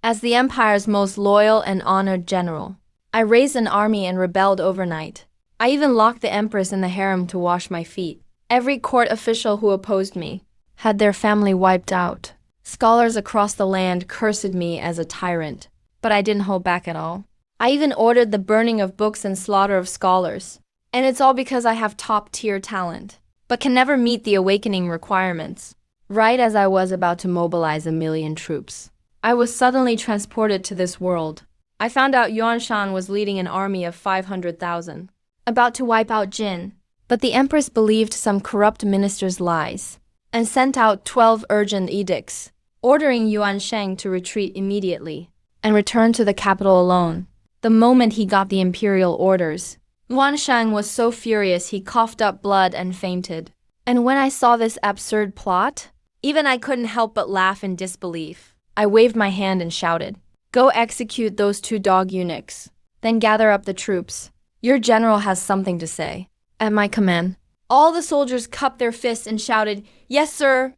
As the Empire's most loyal and honored general, I raised an army and rebelled overnight. I even locked the Empress in the harem to wash my feet. Every court official who opposed me had their family wiped out. Scholars across the land cursed me as a tyrant, but I didn't hold back at all. I even ordered the burning of books and slaughter of scholars. And it's all because I have top-tier talent, but can never meet the awakening requirements. Right as I was about to mobilize 1,000,000 troops, I was suddenly transported to this world. I found out Yuan Shan was leading an army of 500,000, about to wipe out Jin. But the Empress believed some corrupt minister's lies and sent out 12 urgent edicts, ordering Yuan Shang to retreat immediately and return to the capital alone. The moment he got the imperial orders, Yuan Shang was so furious he coughed up blood and fainted. And when I saw this absurd plot, even I couldn't help but laugh in disbelief. I waved my hand and shouted, "Go execute those 2 dog eunuchs. Then gather up the troops. Your general has something to say." At my command, all the soldiers cupped their fists and shouted, "Yes, sir!"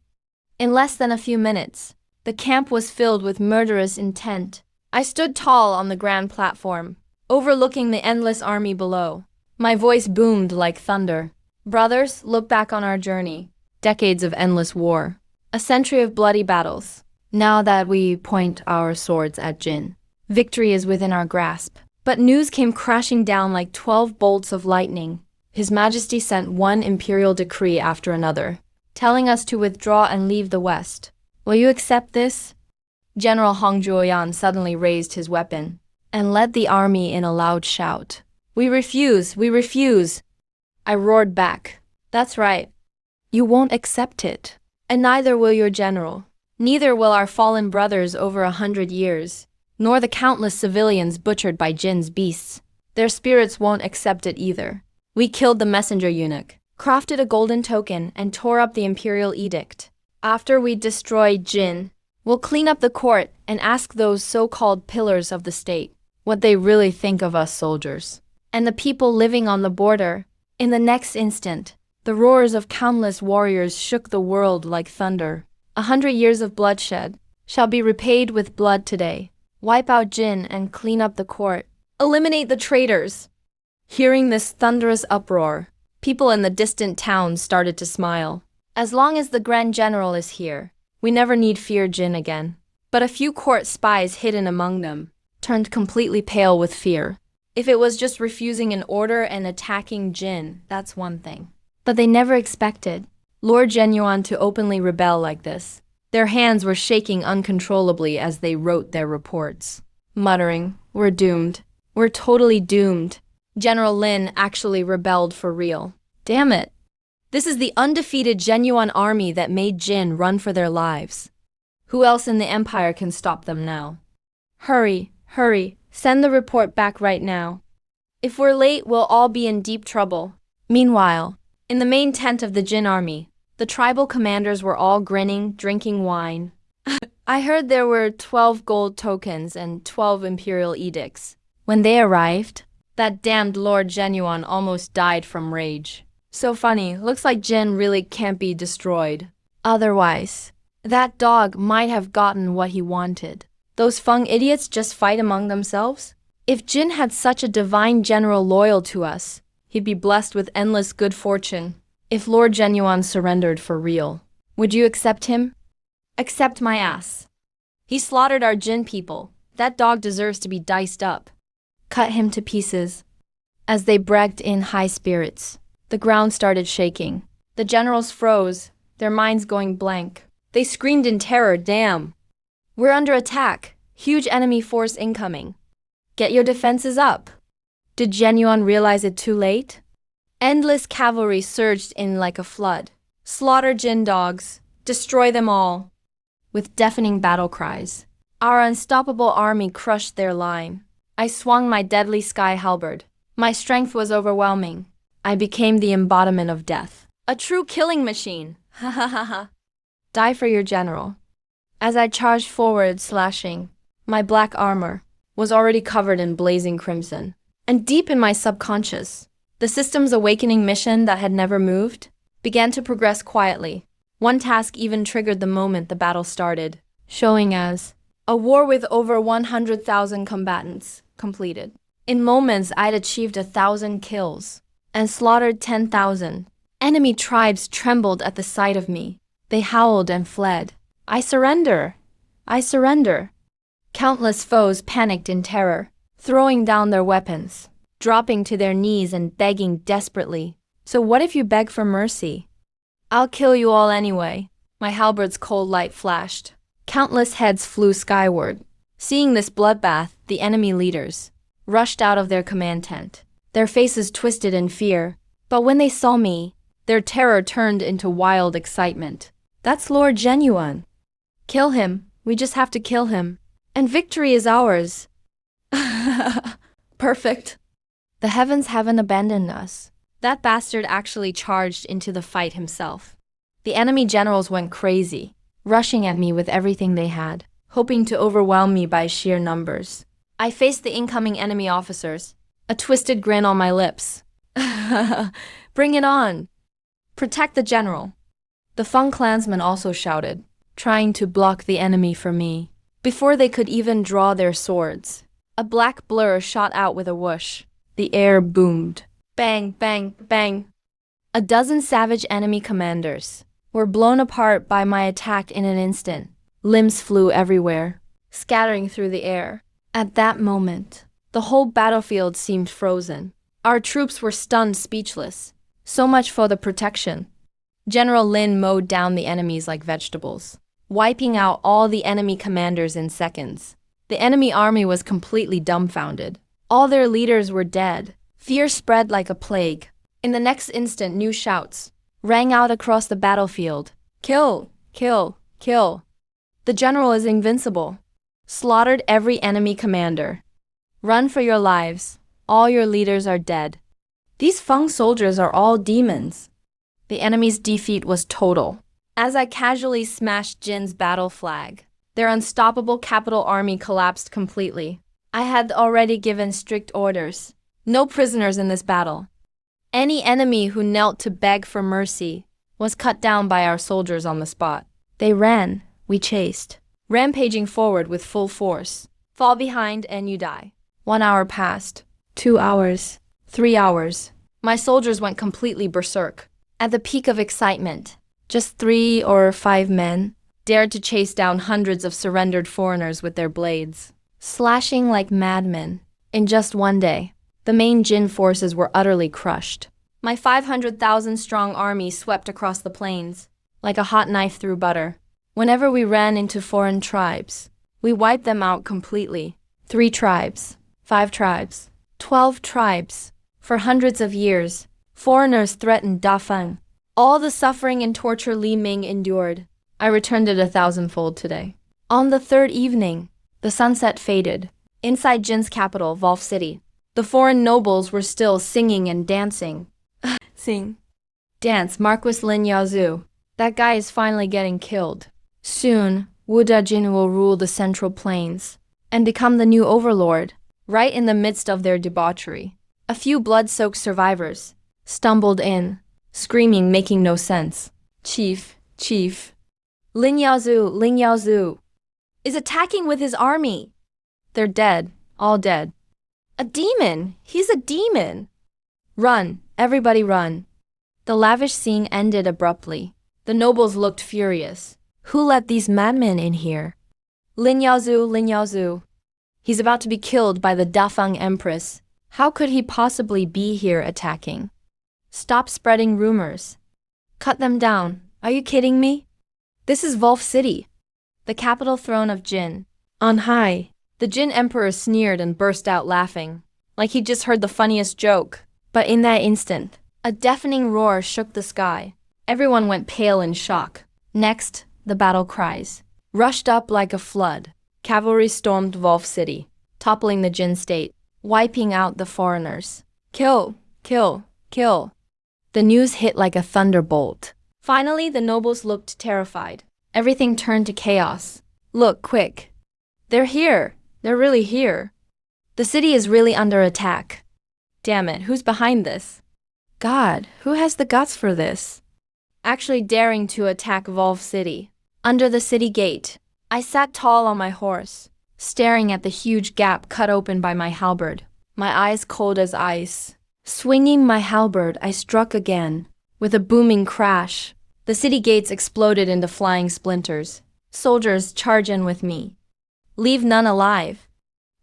In less than a few minutes, the camp was filled with murderous intent. I stood tall on the grand platform, overlooking the endless army below. My voice boomed like thunder. Brothers, look back on our journey. Decades of endless war. A century of bloody battles. Now that we point our swords at Jin, victory is within our grasp. But news came crashing down like 12 bolts of lightning. His Majesty sent one imperial decree after another, telling us to withdraw and leave the West. Will you accept this? General Hong Juoyan suddenly raised his weapon and led the army in a loud shout. "We refuse! We refuse!" I roared back. "That's right. You won't accept it. And neither will your general. Neither will our fallen brothers over 100 years, nor the countless civilians butchered by Jin's beasts. Their spirits won't accept it either. We killed the messenger eunuch, crafted a golden token, and tore up the imperial edict. After we destroy Jin, we'll clean up the court and ask those so-called pillars of the state what they really think of us soldiers. And the people living on the border." In the next instant, the roars of countless warriors shook the world like thunder. 100 years of bloodshed shall be repaid with blood today. Wipe out Jin and clean up the court. Eliminate the traitors. Hearing this thunderous uproar, people in the distant towns started to smile. As long as the Grand General is here, we never need fear Jin again. But a few court spies hidden among them turned completely pale with fear. If it was just refusing an order and attacking Jin, that's one thing. But they never expected Lord Genuan to openly rebel like this. Their hands were shaking uncontrollably as they wrote their reports, muttering, "We're doomed. We're totally doomed. General Lin actually rebelled for real. Damn it. This is the undefeated Genuan army that made Jin run for their lives. Who else in the Empire can stop them now? Hurry, hurry, send the report back right now. If we're late, we'll all be in deep trouble." Meanwhile, in the main tent of the Jin army, the tribal commanders were all grinning, drinking wine. I heard there were 12 gold tokens and 12 imperial edicts. When they arrived, that damned Lord Genuan almost died from rage. So funny, looks like Jin really can't be destroyed. Otherwise, that dog might have gotten what he wanted. Those Feng idiots just fight among themselves? If Jin had such a divine general loyal to us, he'd be blessed with endless good fortune. If Lord Genuan surrendered for real, would you accept him? Accept my ass. He slaughtered our Jin people. That dog deserves to be diced up. Cut him to pieces. As they bragged in high spirits, the ground started shaking. The generals froze, their minds going blank. They screamed in terror, "Damn! We're under attack. Huge enemy force incoming. Get your defenses up." Did Genuan realize it too late? Endless cavalry surged in like a flood. Slaughter Jin dogs. Destroy them all. With deafening battle cries, our unstoppable army crushed their line. I swung my deadly sky halberd. My strength was overwhelming. I became the embodiment of death. A true killing machine. Ha ha ha ha. Die for your general. As I charged forward, slashing, my black armor was already covered in blazing crimson. And deep in my subconscious, the system's awakening mission that had never moved began to progress quietly. One task even triggered the moment the battle started, showing as A war with over 100,000 combatants completed. In moments, I'd achieved 1,000 kills and slaughtered 10,000. Enemy tribes trembled at the sight of me. They howled and fled. I surrender! I surrender! Countless foes panicked in terror, throwing down their weapons, dropping to their knees and begging desperately. So what if you beg for mercy? I'll kill you all anyway. My halberd's cold light flashed. Countless heads flew skyward. Seeing this bloodbath, the enemy leaders rushed out of their command tent, their faces twisted in fear. But when they saw me, their terror turned into wild excitement. That's Lord Genuine. Kill him. We just have to kill him. And victory is ours. Perfect. The heavens haven't abandoned us. That bastard actually charged into the fight himself. The enemy generals went crazy, rushing at me with everything they had, hoping to overwhelm me by sheer numbers. I faced the incoming enemy officers, a twisted grin on my lips. Bring it on! Protect the general. The Fung clansmen also shouted, trying to block the enemy from me. Before they could even draw their swords, a black blur shot out with a whoosh. The air boomed. Bang, bang, bang. A dozen savage enemy commanders were blown apart by my attack in an instant. Limbs flew everywhere, scattering through the air. At that moment, the whole battlefield seemed frozen. Our troops were stunned speechless. So much for the protection. General Lin mowed down the enemies like vegetables, wiping out all the enemy commanders in seconds. The enemy army was completely dumbfounded. All their leaders were dead. Fear spread like a plague. In the next instant, new shouts rang out across the battlefield. Kill! Kill! Kill! The general is invincible. Slaughtered every enemy commander. Run for your lives. All your leaders are dead. These Fung soldiers are all demons. The enemy's defeat was total. As I casually smashed Jin's battle flag, their unstoppable capital army collapsed completely. I had already given strict orders. No prisoners in this battle. Any enemy who knelt to beg for mercy was cut down by our soldiers on the spot. They ran, we chased, rampaging forward with full force. Fall behind and you die. 1 hour passed. 2 hours. 3 hours. My soldiers went completely berserk. At the peak of excitement, just 3 or 5 men dared to chase down hundreds of surrendered foreigners with their blades, slashing like madmen. In just one day, the main Jin forces were utterly crushed. My 500,000-strong army swept across the plains, like a hot knife through butter. Whenever we ran into foreign tribes, we wiped them out completely. 3 tribes, 5 tribes, 12 tribes. For hundreds of years, foreigners threatened Dafeng. All the suffering and torture Li Ming endured, I returned it 1,000-fold today. On the 3rd evening, the sunset faded. Inside Jin's capital, Wolf City, the foreign nobles were still singing and dancing. Sing. Dance, Marquis Lin Yaozu. That guy is finally getting killed. Soon, Wu Dajin will rule the Central Plains and become the new overlord, right in the midst of their debauchery. A few blood-soaked survivors stumbled in, screaming, making no sense. Chief, Chief. Lin Yaozu, is attacking with his army. They're dead, all dead. A demon! He's a demon! Run, everybody run. The lavish scene ended abruptly. The nobles looked furious. Who let these madmen in here? Lin Yaozu. He's about to be killed by the Dafeng Empress. How could he possibly be here attacking? Stop spreading rumors. Cut them down. Are you kidding me? This is Wolf City, the capital throne of Jin. On high, the Jin Emperor sneered and burst out laughing, like he'd just heard the funniest joke. But in that instant, a deafening roar shook the sky. Everyone went pale in shock. Next, the battle cries rushed up like a flood. Cavalry stormed Wolf City, toppling the Jin state, wiping out the foreigners. Kill, kill, kill. The news hit like a thunderbolt. Finally, the nobles looked terrified. Everything turned to chaos. Look, quick. They're here. They're really here. The city is really under attack. Damn it, who's behind this? God, who has the guts for this? Actually daring to attack Wolf City. Under the city gate, I sat tall on my horse, staring at the huge gap cut open by my halberd, my eyes cold as ice. Swinging my halberd, I struck again. With a booming crash, the city gates exploded into flying splinters. Soldiers charge in with me. Leave none alive.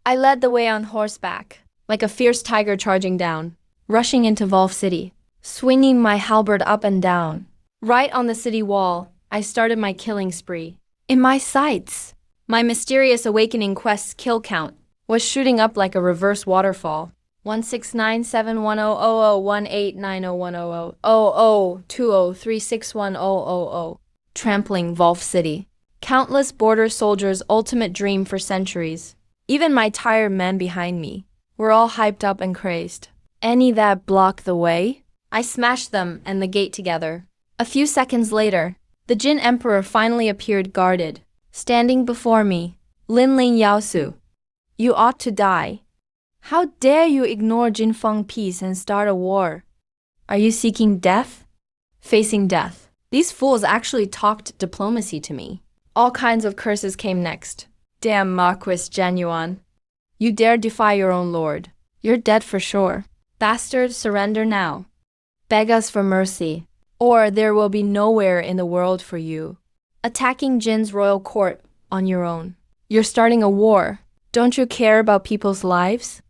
I led the way on horseback, like a fierce tiger charging down, rushing into Volf City, swinging my halberd up and down. Right on the city wall, I started my killing spree. In my sights, my mysterious awakening quest's kill count was shooting up like a reverse waterfall. 1697100189010000020361000. Trampling Volf City. Countless border soldiers' ultimate dream for centuries. Even my tired men behind me were all hyped up and crazed. Any that block the way? I smashed them and the gate together. A few seconds later, the Jin Emperor finally appeared guarded, standing before me. Linling Yaosu. You ought to die. How dare you ignore Jinfeng peace and start a war? Are you seeking death? Facing death. These fools actually talked diplomacy to me. All kinds of curses came next. Damn Marquis Genuine. You dare defy your own lord. You're dead for sure. Bastard, surrender now. Beg us for mercy, or there will be nowhere in the world for you. Attacking Jin's royal court on your own. You're starting a war. Don't you care about people's lives?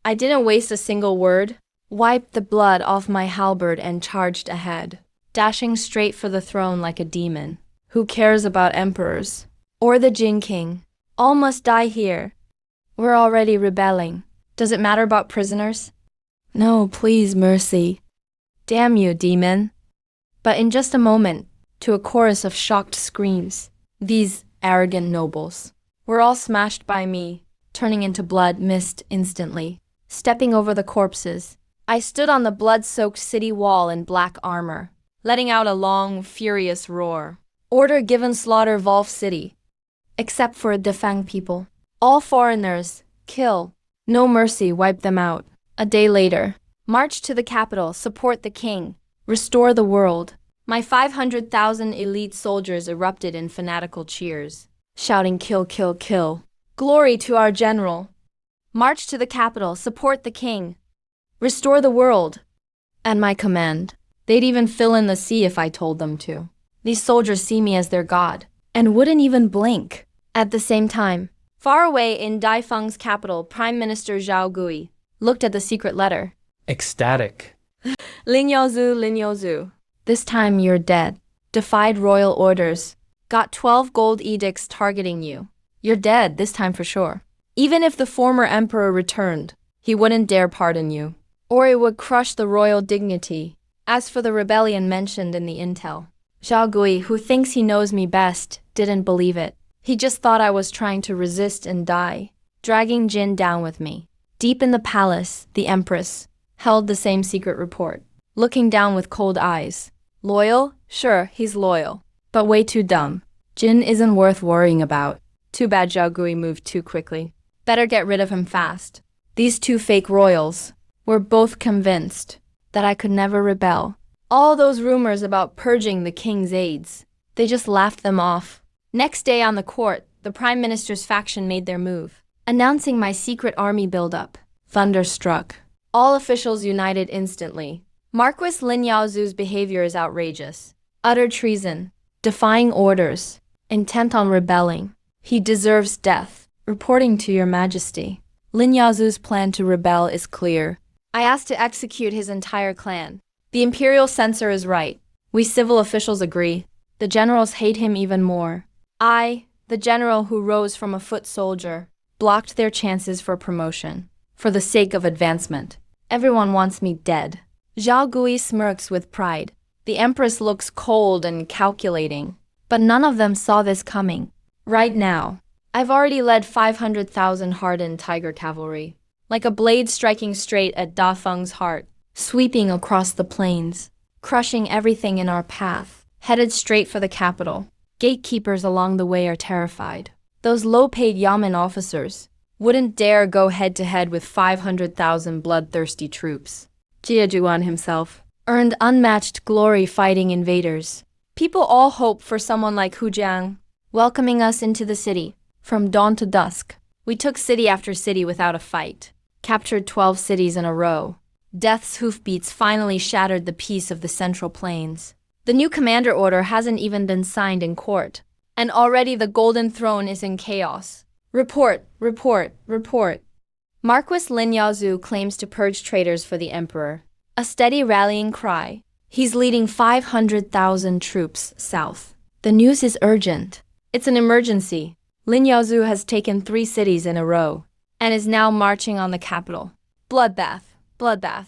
I didn't waste a single word, wiped the blood off my halberd and charged ahead, dashing straight for the throne like a demon. Who cares about emperors? Or the Jin king? All must die here. We're already rebelling. Does it matter about prisoners? No, please, mercy. Damn you, demon. But in just a moment, to a chorus of shocked screams, these arrogant nobles were all smashed by me, turning into blood mist instantly. Stepping over the corpses, I stood on the blood-soaked city wall in black armor, letting out a long, furious roar. Order given slaughter Volf City. Except for Defang people. All foreigners, kill. No mercy, wipe them out. A day later, march to the capital, support the king, restore the world. My 500,000 elite soldiers erupted in fanatical cheers, shouting kill, kill, kill. Glory to our general. March to the capital, support the king, restore the world. At my command, they'd even fill in the sea if I told them to. These soldiers see me as their god, and wouldn't even blink. At the same time, far away in Daifeng's capital, Prime Minister Zhao Gui looked at the secret letter. Ecstatic. Lin Yaozu. This time you're dead. Defied royal orders. Got 12 gold edicts targeting you. You're dead, this time for sure. Even if the former emperor returned, he wouldn't dare pardon you, or it would crush the royal dignity. As for the rebellion mentioned in the intel, Zhao Gui, who thinks he knows me best, didn't believe it. He just thought I was trying to resist and die, dragging Jin down with me. Deep in the palace, the empress held the same secret report, looking down with cold eyes. Loyal? Sure, he's loyal, but way too dumb. Jin isn't worth worrying about. Too bad Zhao Gui moved too quickly. Better get rid of him fast. These two fake royals were both convinced that I could never rebel. All those rumors about purging the king's aides, they just laughed them off. Next day on the court, the prime minister's faction made their move, announcing my secret army buildup. Thunder struck. All officials united instantly. Marquis Lin Yaozu's behavior is outrageous. Utter treason, defying orders, intent on rebelling. He deserves death. Reporting to your majesty. Lin Yaozu's plan to rebel is clear. I asked to execute his entire clan. The imperial censor is right. We civil officials agree. The generals hate him even more. I, the general who rose from a foot soldier, blocked their chances for promotion. For the sake of advancement. Everyone wants me dead. Zhao Gui smirks with pride. The empress looks cold and calculating. But none of them saw this coming. Right now, I've already led 500,000 hardened tiger cavalry, like a blade striking straight at Da Feng's heart, sweeping across the plains, crushing everything in our path, headed straight for the capital. Gatekeepers along the way are terrified. Those low-paid Yamen officers wouldn't dare go head-to-head with 500,000 bloodthirsty troops. Jie Zhuan himself earned unmatched glory fighting invaders. People all hope for someone like Hu Jiang, welcoming us into the city. From dawn to dusk, we took city after city without a fight, captured 12 cities in a row. Death's hoofbeats finally shattered the peace of the Central Plains. The new commander order hasn't even been signed in court, and already the Golden Throne is in chaos. Report, report, report. Marquis Lin Yaozu claims to purge traitors for the emperor. A steady rallying cry. He's leading 500,000 troops south. The news is urgent. It's an emergency. Lin Yaozu has taken 3 cities in a row and is now marching on the capital. Bloodbath, bloodbath.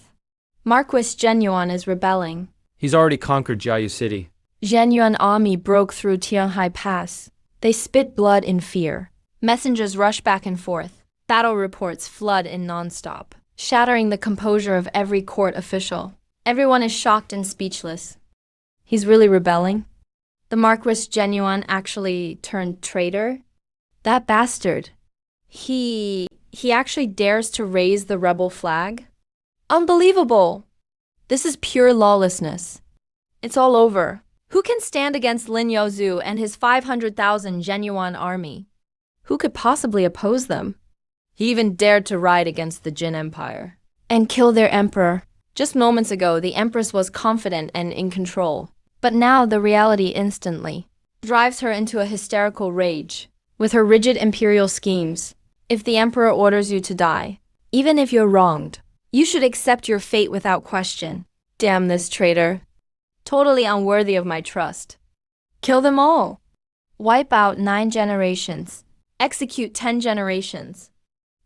Marquis Zhenyuan is rebelling. He's already conquered Jiayu City. Zhenyuan army broke through Tianhai Pass. They spit blood in fear. Messengers rush back and forth. Battle reports flood in nonstop, shattering the composure of every court official. Everyone is shocked and speechless. He's really rebelling? The Marquis Zhenyuan actually turned traitor? That bastard. He actually dares to raise the rebel flag? Unbelievable! This is pure lawlessness. It's all over. Who can stand against Lin Yaozu and his 500,000 Zhenyuan army? Who could possibly oppose them? He even dared to ride against the Jin Empire and kill their emperor. Just moments ago, the empress was confident and in control. But now the reality instantly drives her into a hysterical rage. With her rigid imperial schemes, if the emperor orders you to die, even if you're wronged, you should accept your fate without question. Damn this traitor. Totally unworthy of my trust. Kill them all. Wipe out 9 generations. Execute 10 generations.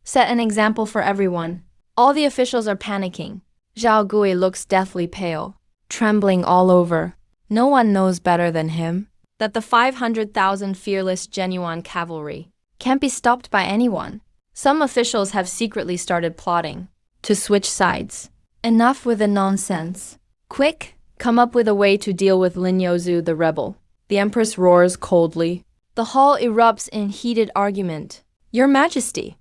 Set an example for everyone. All the officials are panicking. Zhao Gui looks deathly pale, trembling all over. No one knows better than him that the 500,000 fearless Zhenyuan cavalry can't be stopped by anyone. Some officials have secretly started plotting to switch sides. Enough with the nonsense. Quick, come up with a way to deal with Lin Yaozu the rebel. The empress roars coldly. The hall erupts in heated argument. Your Majesty,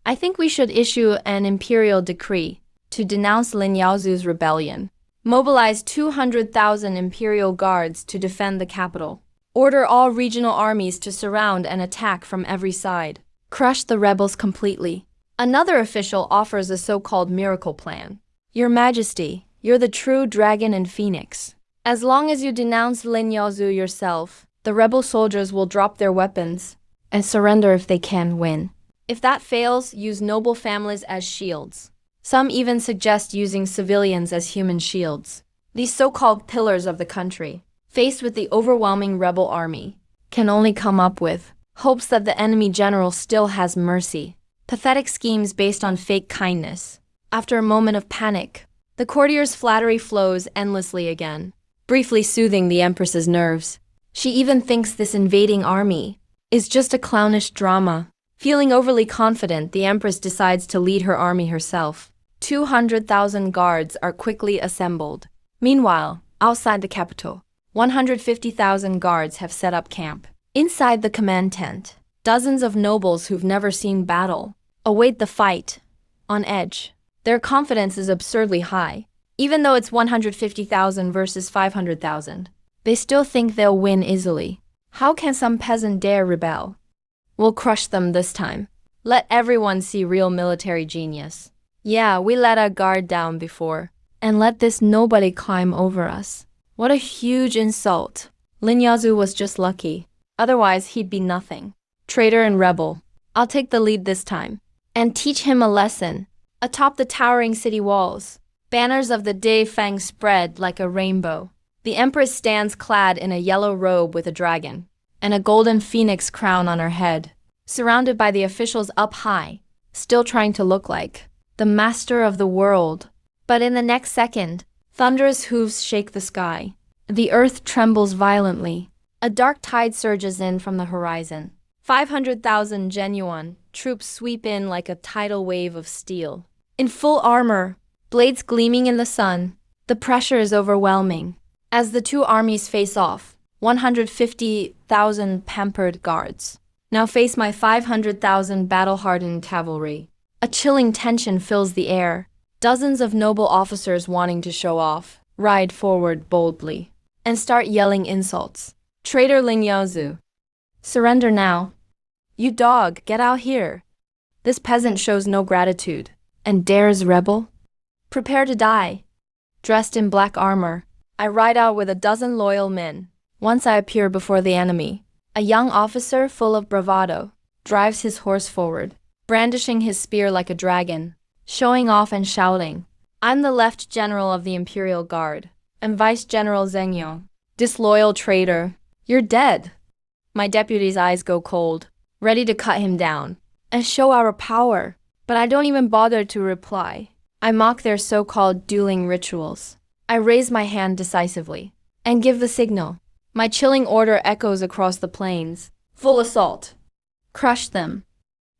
I think we should issue an imperial decree to denounce Lin Yaozu's rebellion. Mobilize 200,000 imperial guards to defend the capital. Order all regional armies to surround and attack from every side. Crush the rebels completely. Another official offers a so-called miracle plan. Your Majesty, you're the true dragon and phoenix. As long as you denounce Lin Yaozu yourself, the rebel soldiers will drop their weapons and surrender if they can win. If that fails, use noble families as shields. Some even suggest using civilians as human shields. These so-called pillars of the country, faced with the overwhelming rebel army, can only come up with hopes that the enemy general still has mercy. Pathetic schemes based on fake kindness. After a moment of panic, the courtier's flattery flows endlessly again, briefly soothing the empress's nerves. She even thinks this invading army is just a clownish drama. Feeling overly confident, the empress decides to lead her army herself. 200,000 guards are quickly assembled. Meanwhile, outside the capital, 150,000 guards have set up camp. Inside the command tent, dozens of nobles who've never seen battle await the fight, on edge. Their confidence is absurdly high. Even though it's 150,000 versus 500,000, they still think they'll win easily. How can some peasant dare rebel? We'll crush them this time. Let everyone see real military genius. Yeah, we let our guard down before, and let this nobody climb over us. What a huge insult. Lin Yaozu was just lucky. Otherwise, he'd be nothing. Traitor and rebel. I'll take the lead this time and teach him a lesson. Atop the towering city walls, banners of the Dai Fang spread like a rainbow. The empress stands clad in a yellow robe with a dragon and a golden phoenix crown on her head, surrounded by the officials up high, still trying to look like the master of the world. But in the next second, thunderous hooves shake the sky. The earth trembles violently. A dark tide surges in from the horizon. 500,000 Zhenyuan troops sweep in like a tidal wave of steel. In full armor, blades gleaming in the sun, the pressure is overwhelming. As the two armies face off, 150,000 pampered guards now face my 500,000 battle-hardened cavalry. A chilling tension fills the air. Dozens of noble officers wanting to show off ride forward boldly and start yelling insults. Traitor Lin Yaozu. Surrender now. You dog, get out here. This peasant shows no gratitude and dares rebel. Prepare to die. Dressed in black armor, I ride out with a dozen loyal men. Once I appear before the enemy, a young officer full of bravado drives his horse forward, brandishing his spear like a dragon, showing off and shouting, "I'm the Left General of the Imperial Guard, and Vice General Zheng Yong. Disloyal traitor, you're dead." My deputy's eyes go cold, ready to cut him down and show our power, but I don't even bother to reply. I mock their so-called dueling rituals. I raise my hand decisively and give the signal. My chilling order echoes across the plains. Full assault. Crush them.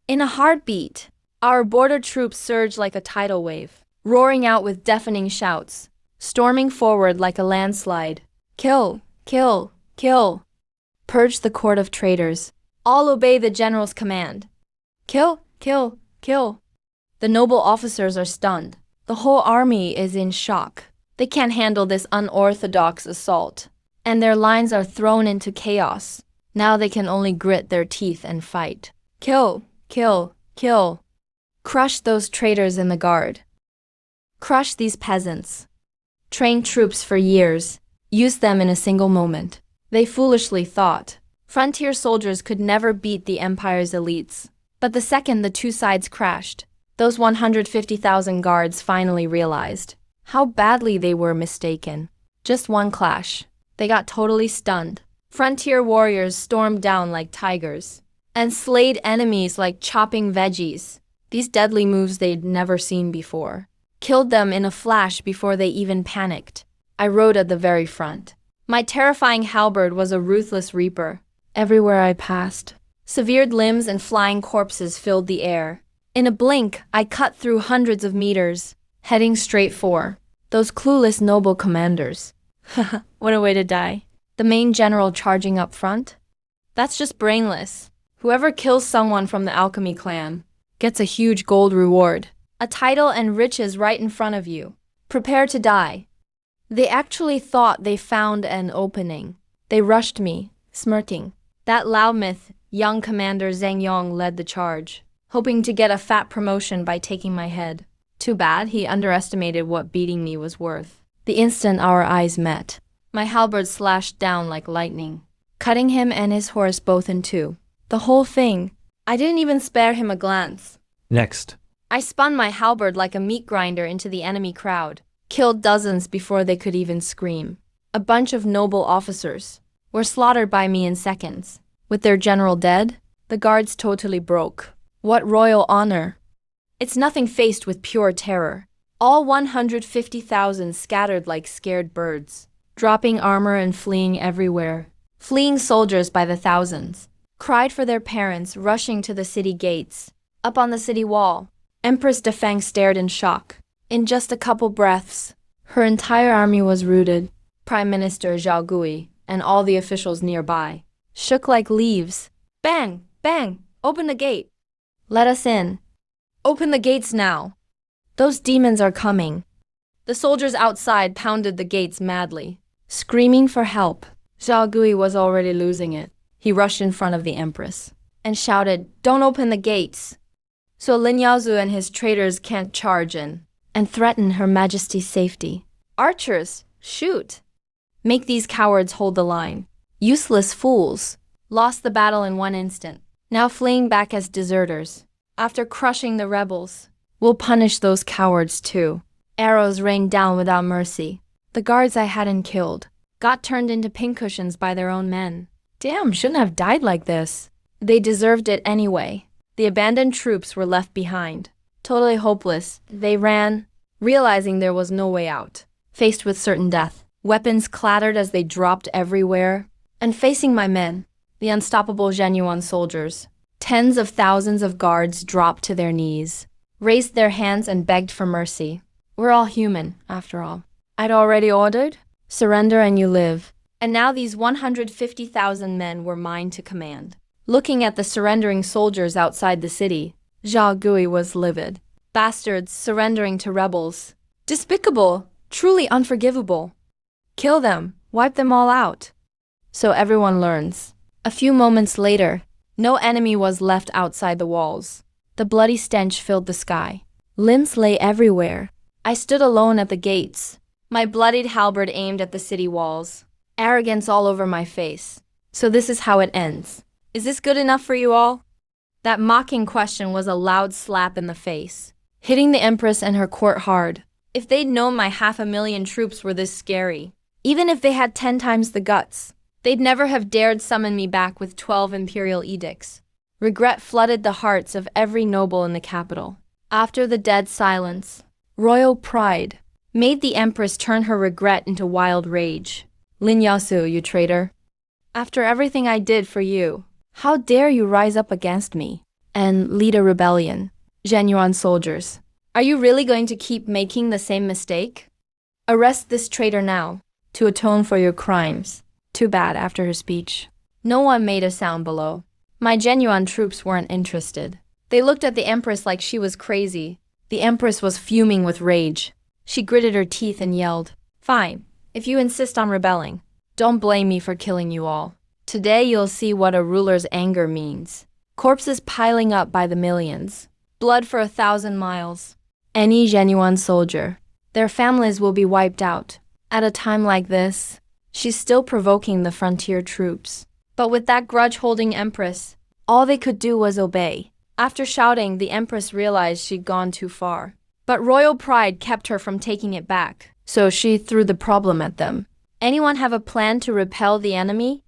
In a heartbeat, our border troops surge like a tidal wave, roaring out with deafening shouts, storming forward like a landslide. Kill, kill, kill. Purge the court of traitors. All obey the general's command. Kill, kill, kill. The noble officers are stunned. The whole army is in shock. They can't handle this unorthodox assault, and their lines are thrown into chaos. Now they can only grit their teeth and fight. Kill, kill, kill. Crush those traitors in the guard. Crush these peasants. Train troops for years. Use them in a single moment. They foolishly thought frontier soldiers could never beat the empire's elites. But the second the two sides crashed, those 150,000 guards finally realized how badly they were mistaken. Just one clash. They got totally stunned. Frontier warriors stormed down like tigers and slayed enemies like chopping veggies. These deadly moves they'd never seen before killed them in a flash before they even panicked. I rode at the very front. My terrifying halberd was a ruthless reaper. Everywhere I passed, severed limbs and flying corpses filled the air. In a blink, I cut through hundreds of meters, heading straight for those clueless noble commanders. What a way to die. The main general charging up front? That's just brainless. Whoever kills someone from the alchemy clan gets a huge gold reward, a title and riches right in front of you. Prepare to die. They actually thought they found an opening. They rushed me, smirking. That loudmouth, young commander Zheng Yong led the charge, hoping to get a fat promotion by taking my head. Too bad he underestimated what beating me was worth. The instant our eyes met, my halberd slashed down like lightning, cutting him and his horse both in two. The whole thing. I didn't even spare him a glance. Next. I spun my halberd like a meat grinder into the enemy crowd, killed dozens before they could even scream. A bunch of noble officers were slaughtered by me in seconds. With their general dead, the guards totally broke. What royal honor! It's nothing faced with pure terror. All 150,000 scattered like scared birds, dropping armor and fleeing everywhere. Fleeing soldiers by the thousands cried for their parents, rushing to the city gates. Up on the city wall, Empress Defang stared in shock. In just a couple breaths, her entire army was routed. Prime Minister Zhao Gui and all the officials nearby shook like leaves. Bang! Bang! Open the gate! Let us in. Open the gates now! Those demons are coming. The soldiers outside pounded the gates madly, screaming for help. Zhao Gui was already losing it. He rushed in front of the Empress and shouted, "Don't open the gates, so Lin Yaozu and his traitors can't charge in and threaten Her Majesty's safety. Archers, shoot! Make these cowards hold the line. Useless fools. Lost the battle in one instant. Now fleeing back as deserters. After crushing the rebels, we'll punish those cowards too." Arrows rained down without mercy. The guards I hadn't killed got turned into pincushions by their own men. Damn, shouldn't have died like this. They deserved it anyway. The abandoned troops were left behind. Totally hopeless, they ran, realizing there was no way out. Faced with certain death, weapons clattered as they dropped everywhere. And facing my men, the unstoppable genuine soldiers, tens of thousands of guards dropped to their knees, raised their hands and begged for mercy. We're all human, after all. I'd already ordered, surrender and you live. And now these 150,000 men were mine to command. Looking at the surrendering soldiers outside the city, Zhao Gui was livid. Bastards surrendering to rebels. Despicable, truly unforgivable. Kill them, wipe them all out. So everyone learns. A few moments later, no enemy was left outside the walls. The bloody stench filled the sky. Limbs lay everywhere. I stood alone at the gates, my bloodied halberd aimed at the city walls. Arrogance all over my face. So this is how it ends. Is this good enough for you all? That mocking question was a loud slap in the face, hitting the Empress and her court hard. If they'd known my 500,000 troops were this scary, even if they had 10 times the guts, they'd never have dared summon me back with 12 imperial edicts. Regret flooded the hearts of every noble in the capital. After the dead silence, royal pride made the Empress turn her regret into wild rage. Lin Yaosu, you traitor. After everything I did for you, how dare you rise up against me and lead a rebellion? Genuine soldiers, are you really going to keep making the same mistake? Arrest this traitor now, to atone for your crimes. Too bad after her speech. No one made a sound below. My genuine troops weren't interested. They looked at the Empress like she was crazy. The Empress was fuming with rage. She gritted her teeth and yelled, "Fine, if you insist on rebelling, don't blame me for killing you all. Today you'll see what a ruler's anger means. Corpses piling up by the millions. Blood for 1,000 miles. Any genuine soldier, their families will be wiped out. At a time like this, she's still provoking the frontier troops." But with that grudge-holding Empress, all they could do was obey. After shouting, the Empress realized she'd gone too far. But royal pride kept her from taking it back, so she threw the problem at them. Anyone have a plan to repel the enemy?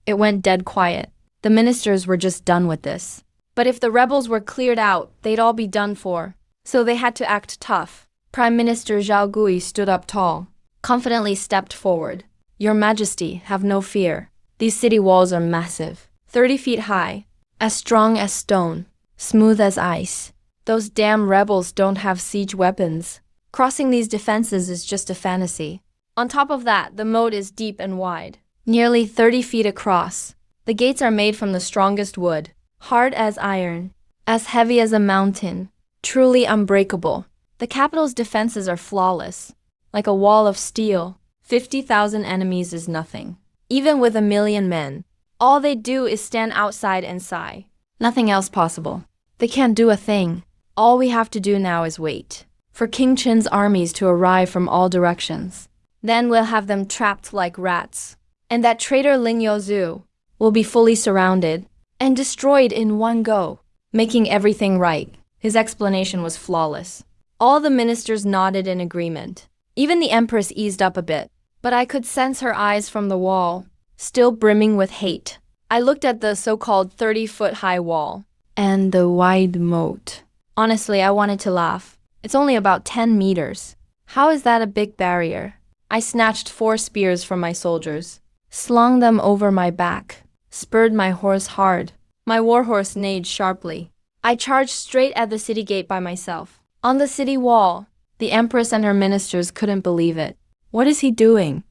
It went dead quiet. The ministers were just done with this. But if the rebels were cleared out, they'd all be done for. So they had to act tough. Prime Minister Zhao Gui stood up tall, confidently stepped forward. "Your Majesty, have no fear. These city walls are massive, 30 feet high, as strong as stone, smooth as ice. Those damn rebels don't have siege weapons. Crossing these defenses is just a fantasy. On top of that, the moat is deep and wide, nearly 30 feet across. The gates are made from the strongest wood, hard as iron, as heavy as a mountain, truly unbreakable. The capital's defenses are flawless, like a wall of steel. 50,000 enemies is nothing. Even with 1,000,000 men, all they do is stand outside and sigh. Nothing else possible. They can't do a thing. All we have to do now is wait for King Qin's armies to arrive from all directions. Then we'll have them trapped like rats. And that traitor Lin Yaozu will be fully surrounded and destroyed in one go, making everything right." His explanation was flawless. All the ministers nodded in agreement. Even the Empress eased up a bit, but I could sense her eyes from the wall, still brimming with hate. I looked at the so-called 30-foot-high wall and the wide moat. Honestly, I wanted to laugh. It's only about 10 meters. How is that a big barrier? I snatched 4 spears from my soldiers, slung them over my back, spurred my horse hard. My warhorse neighed sharply. I charged straight at the city gate by myself. On the city wall, the Empress and her ministers couldn't believe it. What is he doing?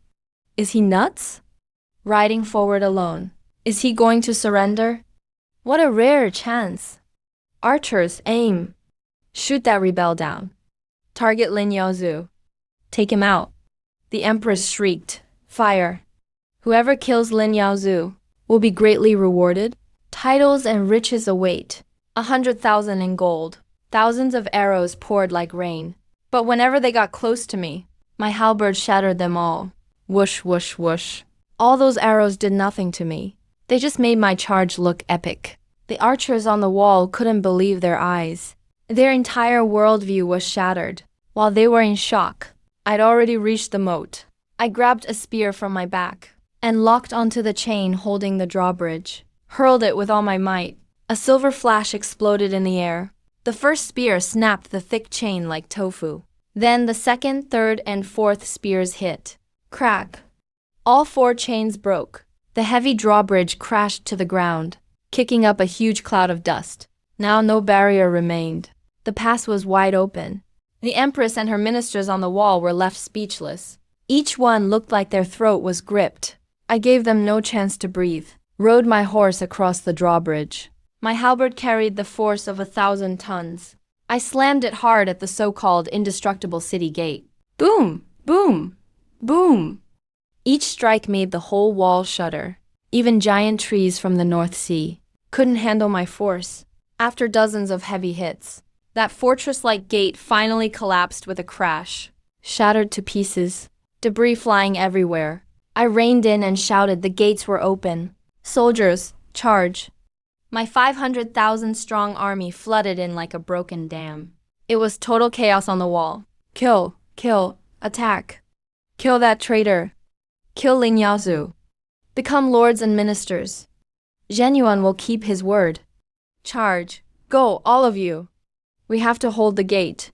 Is he nuts? Riding forward alone. Is he going to surrender? What a rare chance. Archers, aim. Shoot that rebel down. Target Lin Yaozu. Take him out. The Empress shrieked, "Fire! Whoever kills Lin Yaozu will be greatly rewarded. Titles and riches await. 100,000 in gold." Thousands of arrows poured like rain. But whenever they got close to me, my halberd shattered them all. Whoosh, whoosh, whoosh. All those arrows did nothing to me. They just made my charge look epic. The archers on the wall couldn't believe their eyes. Their entire worldview was shattered. While they were in shock, I'd already reached the moat. I grabbed a spear from my back and locked onto the chain holding the drawbridge. Hurled it with all my might. A silver flash exploded in the air. The first spear snapped the thick chain like tofu. Then the second, third, and fourth spears hit. Crack. All 4 chains broke. The heavy drawbridge crashed to the ground, kicking up a huge cloud of dust. Now no barrier remained. The pass was wide open. The Empress and her ministers on the wall were left speechless. Each one looked like their throat was gripped. I gave them no chance to breathe. Rode my horse across the drawbridge. My halberd carried the force of 1,000 tons. I slammed it hard at the so-called indestructible city gate. Boom! Boom! Boom! Each strike made the whole wall shudder. Even giant trees from the North Sea couldn't handle my force. After dozens of heavy hits, that fortress-like gate finally collapsed with a crash, shattered to pieces, debris flying everywhere. I reined in and shouted the gates were open. Soldiers, charge. My 500,000-strong army flooded in like a broken dam. It was total chaos on the wall. Kill, kill, attack. Kill that traitor. Kill Lin Yaozu. Become lords and ministers. Zhen Yuan will keep his word. Charge. Go, all of you. We have to hold the gate.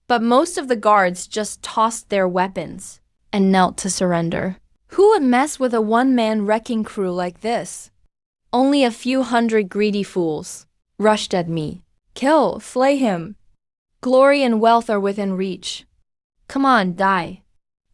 But most of the guards just tossed their weapons and knelt to surrender. Who would mess with a one-man wrecking crew like this? Only a few hundred greedy fools rushed at me. Kill, slay him. Glory and wealth are within reach. Come on, die.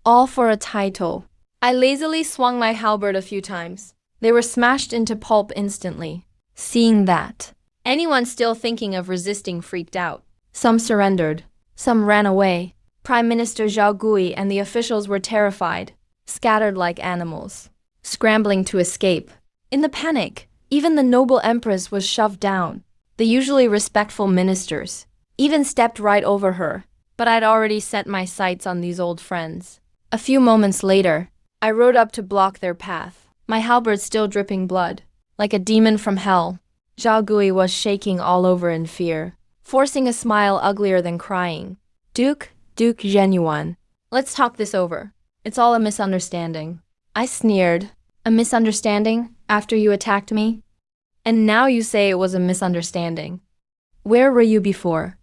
All for a title. I lazily swung my halberd a few times. They were smashed into pulp instantly. Seeing that, anyone still thinking of resisting freaked out. Some surrendered. Some ran away. Prime Minister Zhao Gui and the officials were terrified, scattered like animals, scrambling to escape. In the panic, even the noble empress was shoved down. The usually respectful ministers even stepped right over her. But I'd already set my sights on these old friends. A few moments later, I rode up to block their path, my halberd still dripping blood. Like a demon from hell, Zhao Gui was shaking all over in fear, forcing a smile uglier than crying. Duke Zhen Yuan, let's talk this over. It's all a misunderstanding. I sneered. A misunderstanding after you attacked me? And now you say it was a misunderstanding. Where were you before?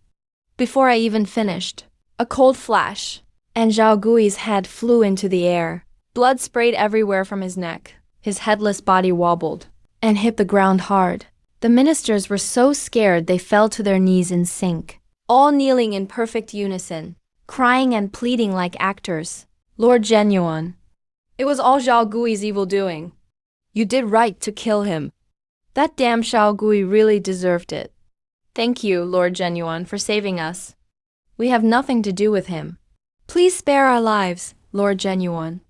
Before I even finished. A cold flash, and Zhao Gui's head flew into the air. Blood sprayed everywhere from his neck. His headless body wobbled and hit the ground hard. The ministers were so scared they fell to their knees in sync, all kneeling in perfect unison, crying and pleading like actors. Lord Zhen Yuan, it was all Zhao Gui's evil doing. You did right to kill him. That damn Zhao Gui really deserved it. Thank you, Lord Zhen Yuan, for saving us. We have nothing to do with him. Please spare our lives, Lord Zhen Yuan.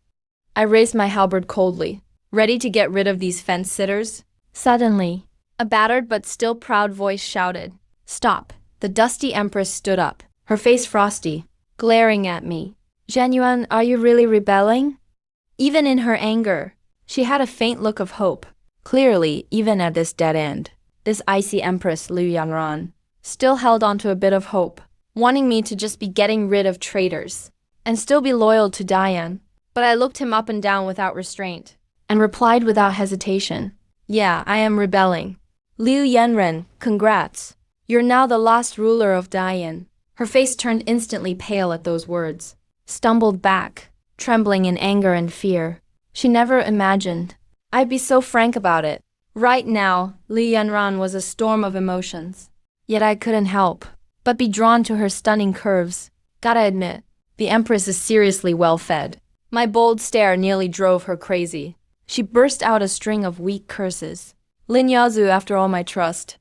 I raised my halberd coldly, ready to get rid of these fence-sitters. Suddenly, a battered but still proud voice shouted, "Stop!" The dusty empress stood up, her face frosty, glaring at me. Zhen Yuan, are you really rebelling? Even in her anger, she had a faint look of hope. Clearly, even at this dead end, this icy empress Liu Yanran still held on to a bit of hope, wanting me to just be getting rid of traitors and still be loyal to Diane. But I looked him up and down without restraint and replied without hesitation, "Yeah, I am rebelling. Liu Yanran, congrats. You're now the last ruler of Diane." Her face turned instantly pale at those words, stumbled back, trembling in anger and fear. She never imagined I'd be so frank about it. Right now, Li Yanran was a storm of emotions. Yet I couldn't help but be drawn to her stunning curves. Gotta admit, the empress is seriously well-fed. My bold stare nearly drove her crazy. She burst out a string of weak curses. Lin Yaozu, after all my trust.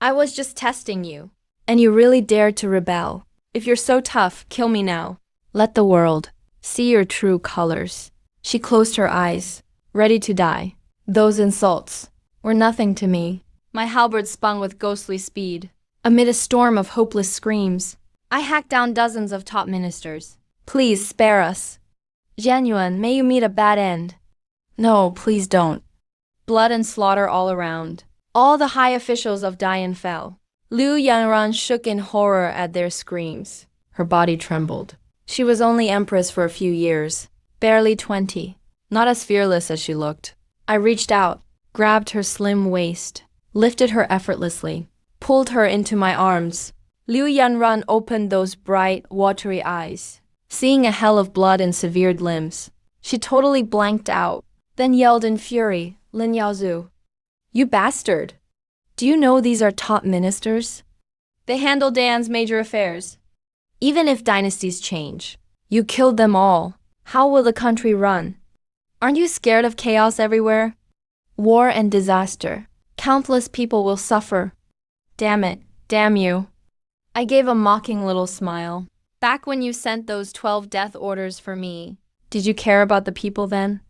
I was just testing you. And you really dared to rebel. If you're so tough, kill me now. Let the world see your true colors. She closed her eyes, ready to die. Those insults were nothing to me. My halberd spun with ghostly speed. Amid a storm of hopeless screams, I hacked down dozens of top ministers. Please spare us. Zhen Yuan, may you meet a bad end. No, please don't. Blood and slaughter all around. All the high officials of Dian fell. Liu Yanran shook in horror at their screams. Her body trembled. She was only empress for a few years, barely 20, not as fearless as she looked. I reached out, grabbed her slim waist, lifted her effortlessly, pulled her into my arms. Liu Yanran opened those bright, watery eyes, seeing a hell of blood and severed limbs. She totally blanked out, then yelled in fury, "Lin Yaozu, you bastard! Do you know these are top ministers? They handle Dan's major affairs. Even if dynasties change, you killed them all. How will the country run? Aren't you scared of chaos everywhere? War and disaster. Countless people will suffer. Damn it, damn you." I gave a mocking little smile. Back when you sent those 12 death orders for me, did you care about the people then?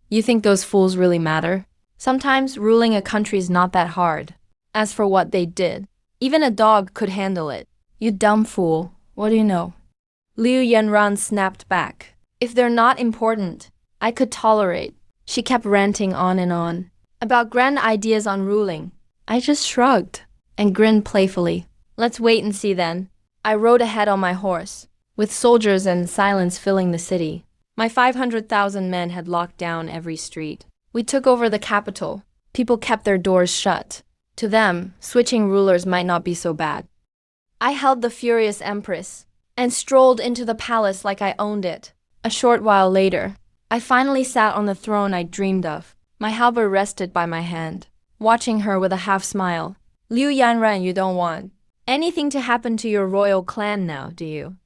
You think those fools really matter? Sometimes ruling a country is not that hard. As for what they did, even a dog could handle it. You dumb fool, what do you know? Liu Yanran snapped back. If they're not important, I could tolerate. She kept ranting on and on about grand ideas on ruling. I just shrugged and grinned playfully. Let's wait and see then. I rode ahead on my horse, with soldiers and silence filling the city. My 500,000 men had locked down every street. We took over the capital. People kept their doors shut. To them, switching rulers might not be so bad. I held the furious empress and strolled into the palace like I owned it. A short while later, I finally sat on the throne I dreamed of, my halberd rested by my hand, watching her with a half-smile. Liu Yanran, you don't want anything to happen to your royal clan now, do you?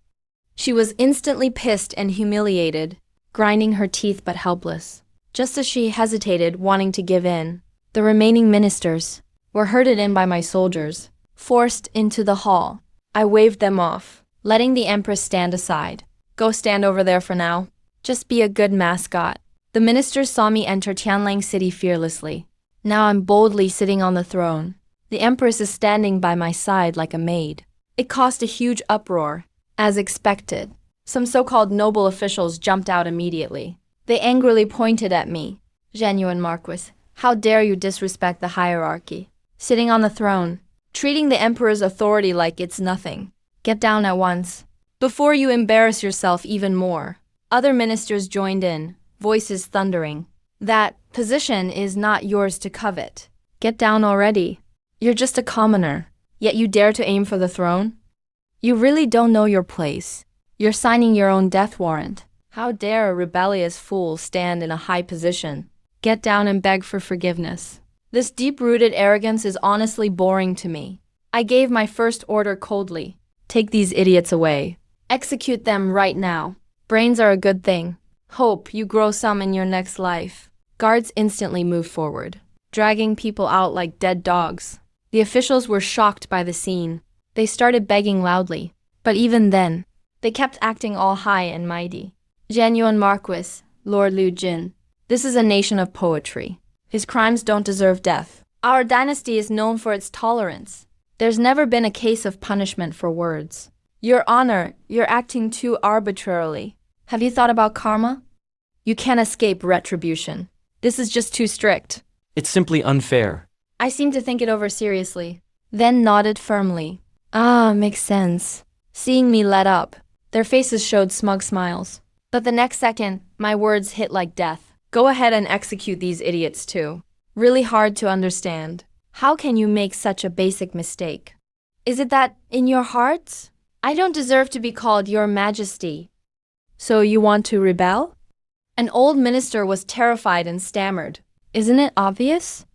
She was instantly pissed and humiliated, grinding her teeth but helpless. Just as she hesitated, wanting to give in, the remaining ministers were herded in by my soldiers, forced into the hall. I waved them off, letting the empress stand aside. Go stand over there for now. Just be a good mascot. The ministers saw me enter Tianlang City fearlessly. Now I'm boldly sitting on the throne. The empress is standing by my side like a maid. It caused a huge uproar. As expected, some so-called noble officials jumped out immediately. They angrily pointed at me. Genuine Marquis, how dare you disrespect the hierarchy? Sitting on the throne, treating the emperor's authority like it's nothing. Get down at once, before you embarrass yourself even more. Other ministers joined in, voices thundering. That position is not yours to covet. Get down already. You're just a commoner, yet you dare to aim for the throne? You really don't know your place. You're signing your own death warrant. How dare a rebellious fool stand in a high position? Get down and beg for forgiveness. This deep-rooted arrogance is honestly boring to me. I gave my first order coldly. Take these idiots away. Execute them right now. Brains are a good thing. Hope you grow some in your next life. Guards instantly moved forward, dragging people out like dead dogs. The officials were shocked by the scene. They started begging loudly, but even then, they kept acting all high and mighty. Genuine Marquis, Lord Liu Jin, this is a nation of poetry. His crimes don't deserve death. Our dynasty is known for its tolerance. There's never been a case of punishment for words. Your Honor, you're acting too arbitrarily. Have you thought about karma? You can't escape retribution. This is just too strict. It's simply unfair. I seemed to think it over seriously, then nodded firmly. Ah, makes sense. Seeing me let up, their faces showed smug smiles. But the next second, my words hit like death. Go ahead and execute these idiots too. Really hard to understand. How can you make such a basic mistake? Is it that, in your hearts, I don't deserve to be called Your Majesty? So you want to rebel? An old minister was terrified and stammered. Isn't it obvious?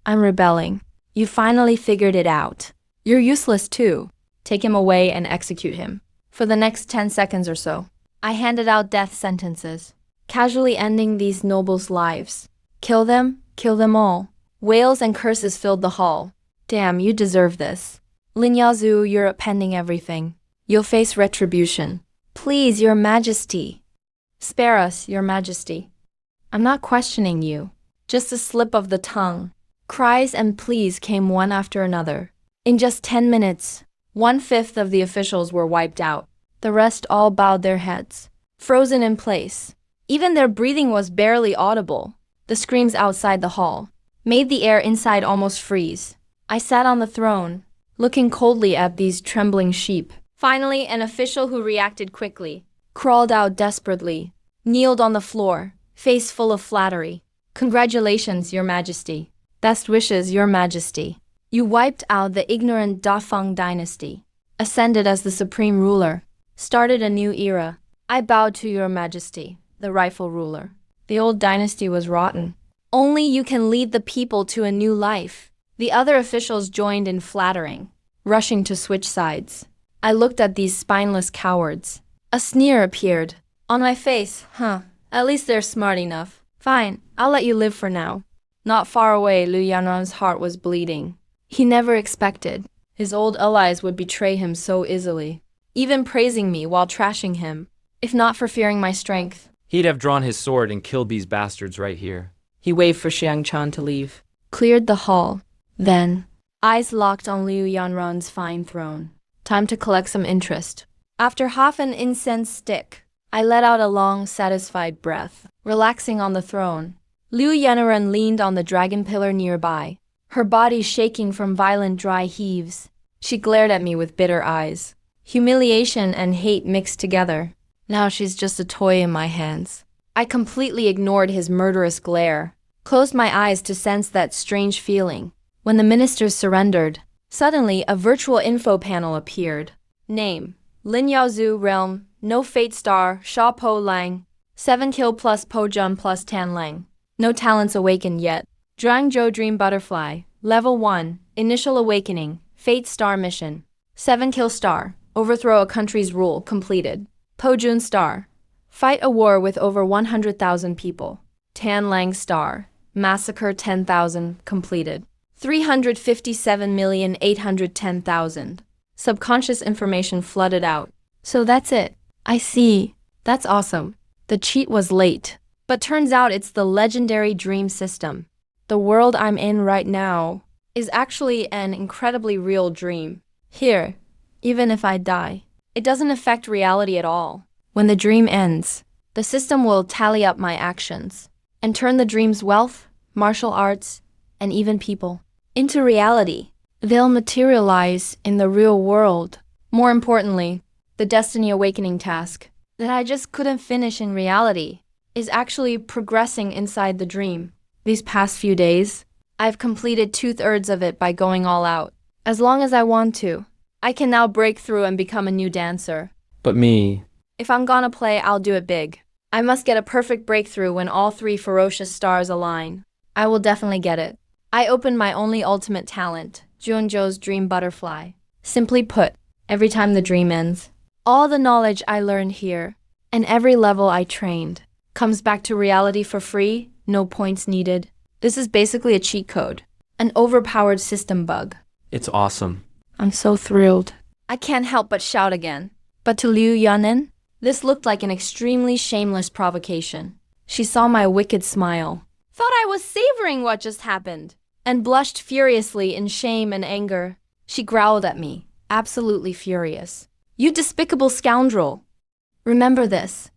I'm rebelling. You finally figured it out. You're useless too. Take him away and execute him. For the next 10 seconds or so, I handed out death sentences, casually ending these nobles' lives. Kill them all. Wails and curses filled the hall. Damn, you deserve this. Lin Yazoo, you're appending everything. You'll face retribution. Please, Your Majesty. Spare us, Your Majesty. I'm not questioning you. Just a slip of the tongue. Cries and pleas came one after another. In just 10 minutes, 1/5 of the officials were wiped out. The rest all bowed their heads, frozen in place. Even their breathing was barely audible. The screams outside the hall made the air inside almost freeze. I sat on the throne, looking coldly at these trembling sheep. Finally, an official who reacted quickly crawled out desperately, kneeled on the floor, face full of flattery. Congratulations, Your Majesty. Best wishes, Your Majesty. You wiped out the ignorant Dafeng dynasty, ascended as the supreme ruler, started a new era. I bowed to Your Majesty, the rightful ruler. The old dynasty was rotten. Only you can lead the people to a new life. The other officials joined in flattering, rushing to switch sides. I looked at these spineless cowards. A sneer appeared on my face. At least they're smart enough. Fine, I'll let you live for now. Not far away, Liu Yanran's heart was bleeding. He never expected his old allies would betray him so easily, even praising me while trashing him. If not for fearing my strength, He'd have drawn his sword and killed these bastards right here. He waved for Xiang Chan to leave. Cleared the hall. Then, eyes locked on Liu Yanran's fine throne. Time to collect some interest. After half an incense stick, I let out a long, satisfied breath, relaxing on the throne. Liu Yanran leaned on the dragon pillar nearby, her body shaking from violent dry heaves. She glared at me with bitter eyes. Humiliation and hate mixed together. Now she's just a toy in my hands. I completely ignored his murderous glare, closed my eyes to sense that strange feeling. When the ministers surrendered, suddenly a virtual info panel appeared. Name: Lin Yaozu, realm, no fate star, Sha Po Lang. 7 kill plus Po Jun plus Tan Lang. No talents awakened yet. Zhuangzhou Dream Butterfly, level 1, initial awakening, fate star mission. 7 kill star, overthrow a country's rule, completed. Po Jun star, fight a war with over 100,000 people. Tan Lang star, massacre 10,000, completed. 357,810,000. Subconscious information flooded out. So that's it. I see. That's awesome. The cheat was late. But turns out it's the legendary dream system. The world I'm in right now is actually an incredibly real dream. Here, even if I die, it doesn't affect reality at all. When the dream ends, the system will tally up my actions and turn the dream's wealth, martial arts, and even people into reality. They'll materialize in the real world. More importantly, the Destiny Awakening task that I just couldn't finish in reality is actually progressing inside the dream. These past few days, I've completed 2/3 of it by going all out. As long as I want to, I can now break through and become a new dancer. But me. If I'm gonna play, I'll do it big. I must get a perfect breakthrough when all 3 ferocious stars align. I will definitely get it. I opened my only ultimate talent, Junzhou's Dream Butterfly. Simply put, every time the dream ends, all the knowledge I learned here, and every level I trained, comes back to reality for free, no points needed. This is basically a cheat code, an overpowered system bug. It's awesome. I'm so thrilled. I can't help but shout again. But to Liu Yanen, this looked like an extremely shameless provocation. She saw my wicked smile, thought I was savoring what just happened, and blushed furiously in shame and anger. She growled at me, absolutely furious. You despicable scoundrel! Remember this.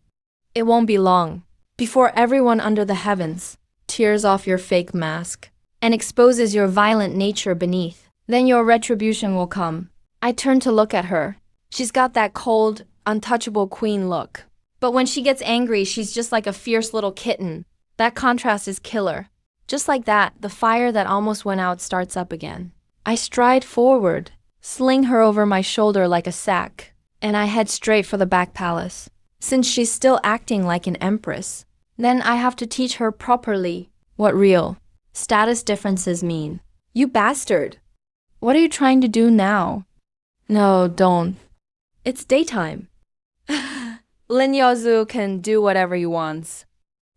It won't be long before everyone under the heavens tears off your fake mask and exposes your violent nature beneath. Then your retribution will come. I turned to look at her. She's got that cold, untouchable queen look. But when she gets angry, she's just like a fierce little kitten. That contrast is killer. Just like that, the fire that almost went out starts up again. I stride forward, sling her over my shoulder like a sack, and I head straight for the back palace. Since she's still acting like an empress, then I have to teach her properly what real status differences mean. You bastard! What are you trying to do now? No, don't. It's daytime. Lin Yaozu can do whatever he wants.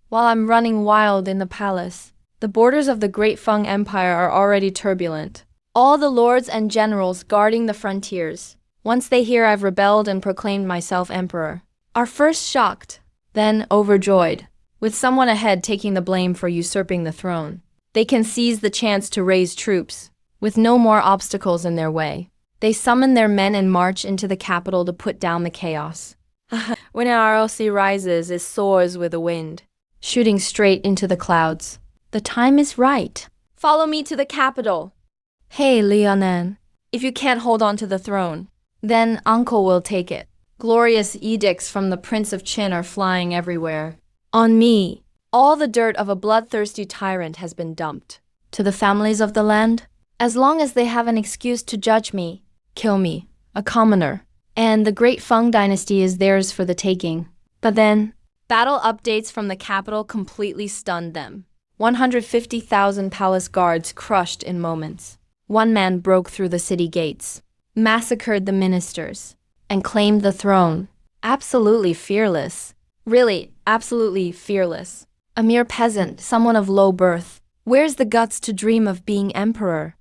While I'm running wild in the palace, the borders of the Great Feng Empire are already turbulent. All the lords and generals guarding the frontiers, once they hear I've rebelled and proclaimed myself emperor, are first shocked, then overjoyed, with someone ahead taking the blame for usurping the throne. They can seize the chance to raise troops, with no more obstacles in their way. They summon their men and march into the capital to put down the chaos. When an ROC rises, it soars with the wind, shooting straight into the clouds. The time is right. Follow me to the capital. Hey, Lianen, if you can't hold on to the throne, then uncle will take it. Glorious edicts from the Prince of Qin are flying everywhere. On me, all the dirt of a bloodthirsty tyrant has been dumped. To the families of the land, as long as they have an excuse to judge me, kill me, a commoner, and the Great Feng dynasty is theirs for the taking. But then, battle updates from the capital completely stunned them. 150,000 palace guards crushed in moments. One man broke through the city gates, massacred the ministers, and claimed the throne. Absolutely fearless. Really, absolutely fearless. A mere peasant, someone of low birth. Where's the guts to dream of being emperor?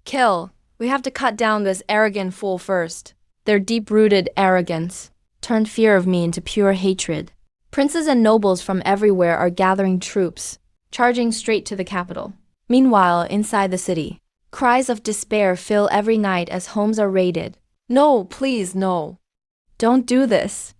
Kill. We have to cut down this arrogant fool first. Their deep-rooted arrogance turned fear of me into pure hatred. Princes and nobles from everywhere are gathering troops, charging straight to the capital. Meanwhile, inside the city, cries of despair fill every night as homes are raided. No, please, no. Don't do this.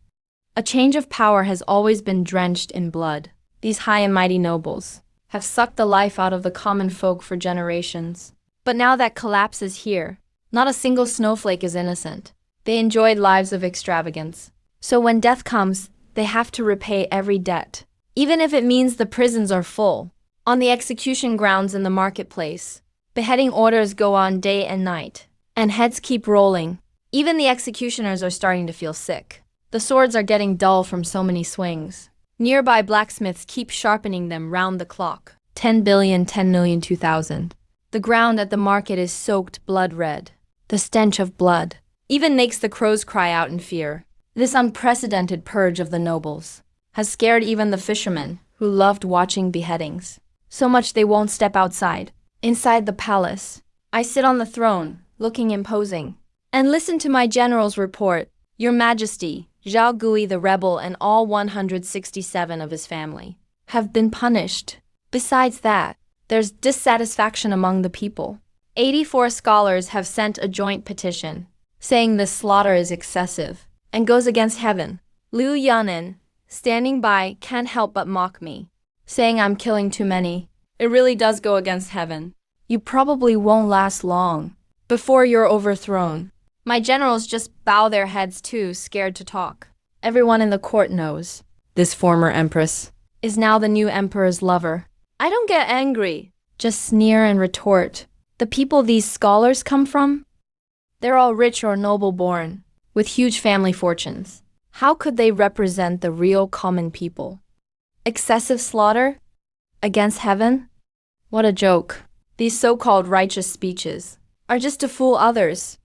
A change of power has always been drenched in blood. These high and mighty nobles have sucked the life out of the common folk for generations. But now that collapse is here, not a single snowflake is innocent. They enjoyed lives of extravagance. So when death comes, they have to repay every debt, even if it means the prisons are full. On the execution grounds in the marketplace, beheading orders go on day and night, and heads keep rolling. Even the executioners are starting to feel sick. The swords are getting dull from so many swings. Nearby blacksmiths keep sharpening them round the clock. 10 billion, 10 million, 2000. The ground at the market is soaked blood red. The stench of blood even makes the crows cry out in fear. This unprecedented purge of the nobles has scared even the fishermen who loved watching beheadings. So much they won't step outside. Inside the palace, I sit on the throne, looking imposing, and listen to my general's report. Your Majesty, Zhao Gui the rebel and all 167 of his family have been punished. Besides that, there's dissatisfaction among the people. 84 scholars have sent a joint petition, saying this slaughter is excessive and goes against heaven. Liu Yanen, standing by, can't help but mock me, saying I'm killing too many. It really does go against heaven. You probably won't last long before you're overthrown. My generals just bow their heads too, scared to talk. Everyone in the court knows this former empress is now the new emperor's lover. I don't get angry, just sneer and retort. The people these scholars come from? They're all rich or noble born, with huge family fortunes. How could they represent the real common people? Excessive slaughter? Against heaven? What a joke. These so-called righteous speeches are just to fool others.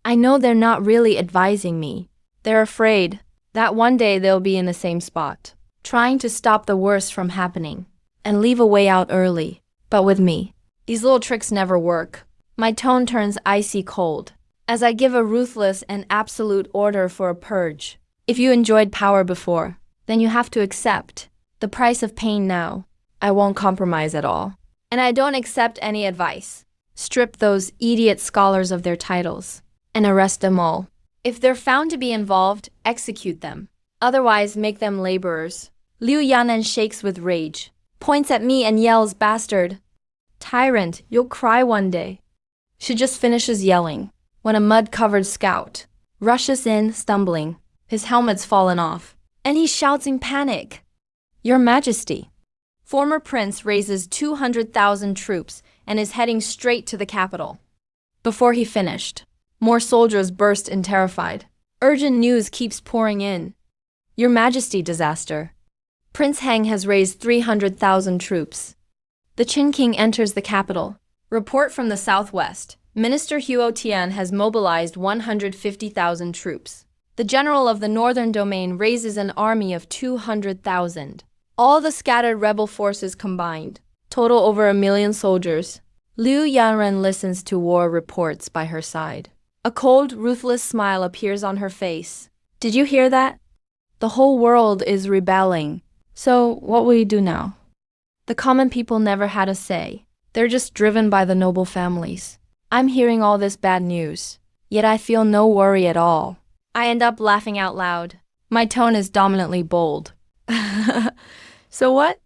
I know they're not really advising me. They're afraid that one day they'll be in the same spot, trying to stop the worst from happening and leave a way out early. But with me, these little tricks never work. My tone turns icy cold as I give a ruthless and absolute order for a purge. If you enjoyed power before, then you have to accept the price of pain now. I won't compromise at all. And I don't accept any advice. Strip those idiot scholars of their titles and arrest them all. If they're found to be involved, execute them. Otherwise, make them laborers. Liu Yanen shakes with rage, points at me and yells, "Bastard! Tyrant, you'll cry one day." She just finishes yelling when a mud-covered scout rushes in, stumbling. His helmet's fallen off, and he shouts in panic, "Your Majesty!" Former prince raises 200,000 troops and is heading straight to the capital. Before he finished, more soldiers burst in terrified. Urgent news keeps pouring in. Your Majesty, disaster. Prince Heng has raised 300,000 troops. The Qin King enters the capital. Report from the southwest. Minister Huo Tian has mobilized 150,000 troops. The general of the northern domain raises an army of 200,000. All the scattered rebel forces combined total over 1 million soldiers. Liu Yanren listens to war reports by her side. A cold, ruthless smile appears on her face. Did you hear that? The whole world is rebelling. So what will you do now? The common people never had a say. They're just driven by the noble families. I'm hearing all this bad news, yet I feel no worry at all. I end up laughing out loud. My tone is dominantly bold. So what?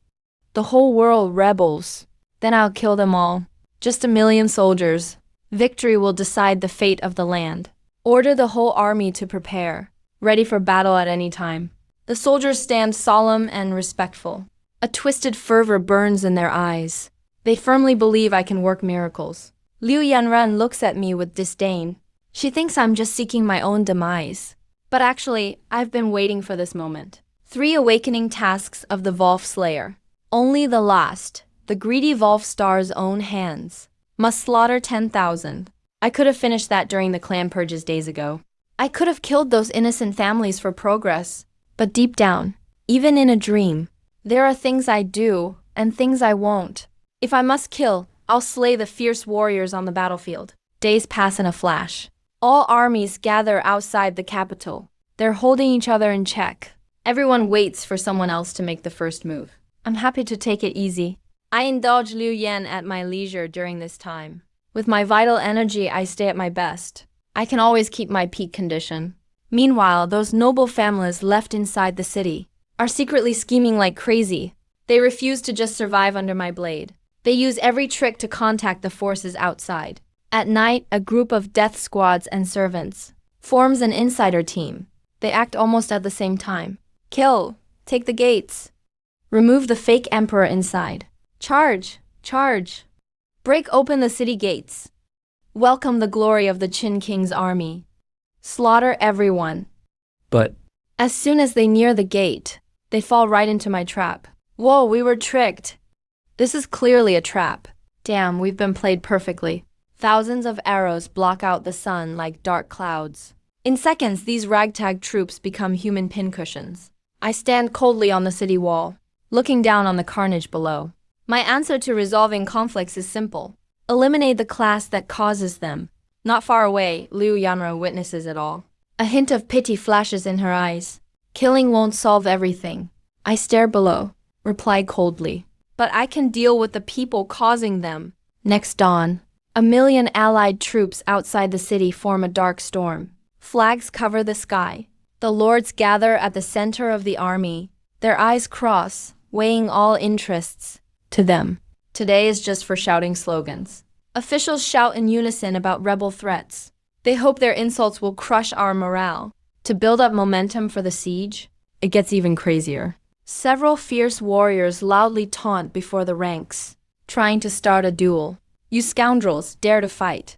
The whole world rebels. Then I'll kill them all. Just 1 million soldiers. Victory will decide the fate of the land. Order the whole army to prepare, ready for battle at any time. The soldiers stand solemn and respectful. A twisted fervor burns in their eyes. They firmly believe I can work miracles. Liu Yanran looks at me with disdain. She thinks I'm just seeking my own demise. But actually, I've been waiting for this moment. 3 awakening tasks of the Volf Slayer. Only the last, the greedy Volf Star's own hands, must slaughter 10,000. I could have finished that during the clan purges days ago. I could have killed those innocent families for progress. But deep down, even in a dream, there are things I do and things I won't. If I must kill, I'll slay the fierce warriors on the battlefield. Days pass in a flash. All armies gather outside the capital. They're holding each other in check. Everyone waits for someone else to make the first move. I'm happy to take it easy. I indulge Liu Yan at my leisure during this time. With my vital energy, I stay at my best. I can always keep my peak condition. Meanwhile, those noble families left inside the city are secretly scheming like crazy. They refuse to just survive under my blade. They use every trick to contact the forces outside. At night, a group of death squads and servants forms an insider team. They act almost at the same time. Kill! Take the gates! Remove the fake emperor inside. Charge! Charge! Break open the city gates. Welcome the glory of the Qin King's army. Slaughter everyone. But As soon as they near the gate, they fall right into my trap. Whoa, we were tricked. This is clearly a trap. Damn, we've been played perfectly. Thousands of arrows block out the sun like dark clouds. In seconds, these ragtag troops become human pincushions. I stand coldly on the city wall, looking down on the carnage below. My answer to resolving conflicts is simple. Eliminate the class that causes them. Not far away, Liu Yanra witnesses it all. A hint of pity flashes in her eyes. Killing won't solve everything. I stare below, reply coldly. But I can deal with the people causing them. Next dawn, 1,000,000 allied troops outside the city form a dark storm. Flags cover the sky. The lords gather at the center of the army. Their eyes cross, weighing all interests to them. Today is just for shouting slogans. Officials shout in unison about rebel threats. They hope their insults will crush our morale. To build up momentum for the siege, it gets even crazier. Several fierce warriors loudly taunt before the ranks, trying to start a duel. You scoundrels, dare to fight.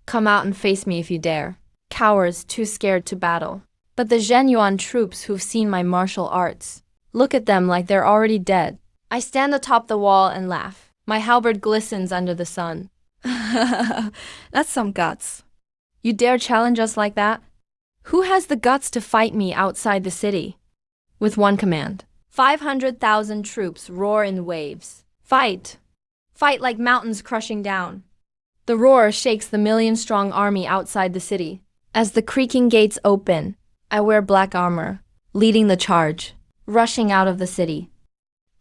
Come out and face me if you dare. Cowards too scared to battle. But the Zhenyuan troops who've seen my martial arts, look at them like they're already dead. I stand atop the wall and laugh. My halberd glistens under the sun. That's some guts. You dare challenge us like that? Who has the guts to fight me outside the city? With one command, 500,000 troops roar in waves. Fight! Fight like mountains crushing down. The roar shakes the 1,000,000-strong army outside the city. As the creaking gates open, I wear black armor, leading the charge, rushing out of the city.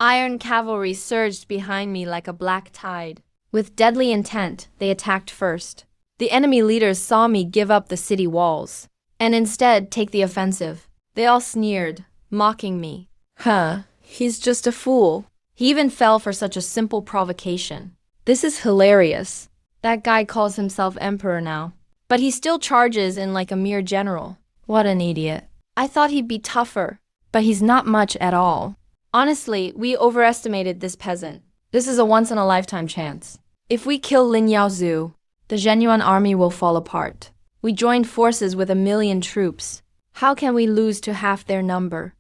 Iron cavalry surged behind me like a black tide. With deadly intent, they attacked first. The enemy leaders saw me give up the city walls, and instead take the offensive. They all sneered, mocking me. Huh, he's just a fool. He even fell for such a simple provocation. This is hilarious. That guy calls himself emperor now. But he still charges in like a mere general. What an idiot. I thought he'd be tougher, but he's not much at all. Honestly, we overestimated this peasant. This is a once-in-a-lifetime chance. If we kill Lin Yaozu, the Zhenyuan army will fall apart. We joined forces with 1,000,000 troops. How can we lose to half their number?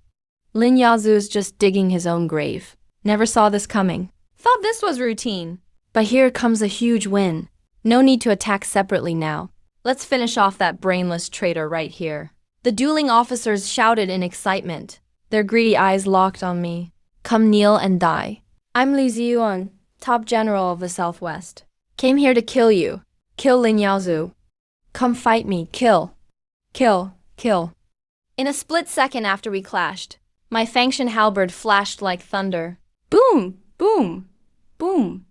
Lin Yaozu's just digging his own grave. Never saw this coming. Thought this was routine. But here comes a huge win. No need to attack separately now. Let's finish off that brainless traitor right here. The dueling officers shouted in excitement, their greedy eyes locked on me. Come kneel and die. I'm Liu Ziyuan, top general of the Southwest. Came here to kill you. Kill Lin Yaozu. Come fight me. Kill. Kill. Kill. In a split second after we clashed, my Fangshan halberd flashed like thunder. Boom! Boom! Boom!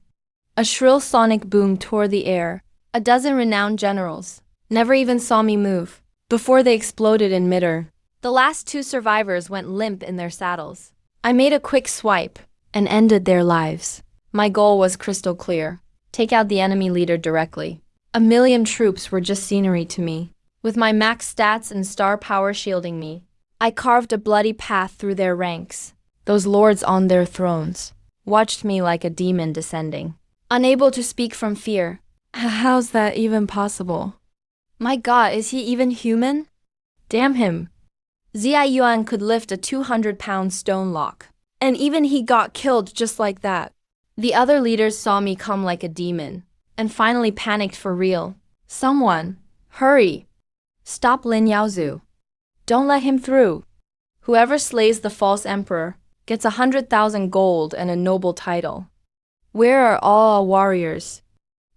A shrill sonic boom tore the air. A dozen renowned generals never even saw me move before they exploded in midair. The last two survivors went limp in their saddles. I made a quick swipe and ended their lives. My goal was crystal clear. Take out the enemy leader directly. 1,000,000 troops were just scenery to me. With my max stats and star power shielding me, I carved a bloody path through their ranks. Those lords on their thrones watched me like a demon descending. Unable to speak from fear. How's that even possible? My god, is he even human? Damn him. Zia Yuan could lift a 200-pound stone lock. And even he got killed just like that. The other leaders saw me come like a demon, and finally panicked for real. Someone, hurry. Stop Lin Yaozu. Don't let him through. Whoever slays the false emperor gets 100,000 gold and a noble title. Where are all our warriors?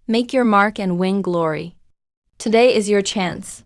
Make your mark and win glory. Today is your chance.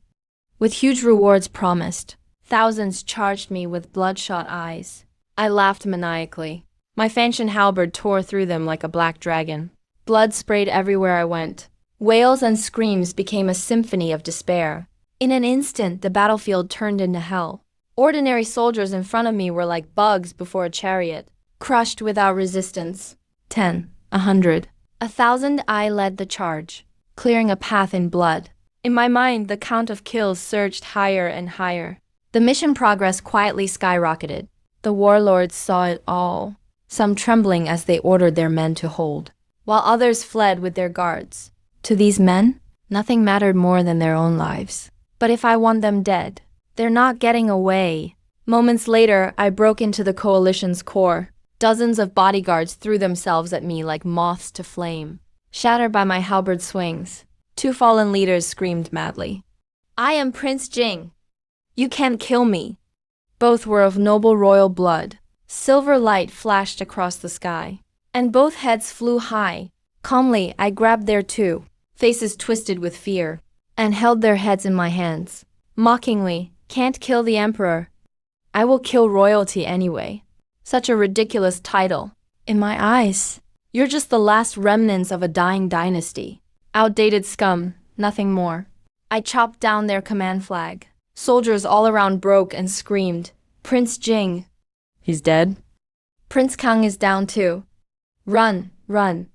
With huge rewards promised, thousands charged me with bloodshot eyes. I laughed maniacally. My fanchon halberd tore through them like a black dragon. Blood sprayed everywhere I went. Wails and screams became a symphony of despair. In an instant, the battlefield turned into hell. Ordinary soldiers in front of me were like bugs before a chariot, crushed without resistance. 10, 100, 1,000. I led the charge, clearing a path in blood. In my mind, the count of kills surged higher and higher. The mission progress quietly skyrocketed. The warlords saw it all, some trembling as they ordered their men to hold, while others fled with their guards. To these men, nothing mattered more than their own lives. But if I want them dead, they're not getting away. Moments later, I broke into the coalition's core. Dozens of bodyguards threw themselves at me like moths to flame. Shattered by my halberd swings, two fallen leaders screamed madly. I am Prince Jing. You can't kill me. Both were of noble royal blood. Silver light flashed across the sky, and both heads flew high. Calmly, I grabbed their two, faces twisted with fear, and held their heads in my hands. Mockingly, can't kill the emperor. I will kill royalty anyway. Such a ridiculous title. In my eyes, you're just the last remnants of a dying dynasty. Outdated scum, nothing more. I chopped down their command flag. Soldiers all around broke and screamed, Prince Jing. He's dead? Prince Kang is down too. Run, run.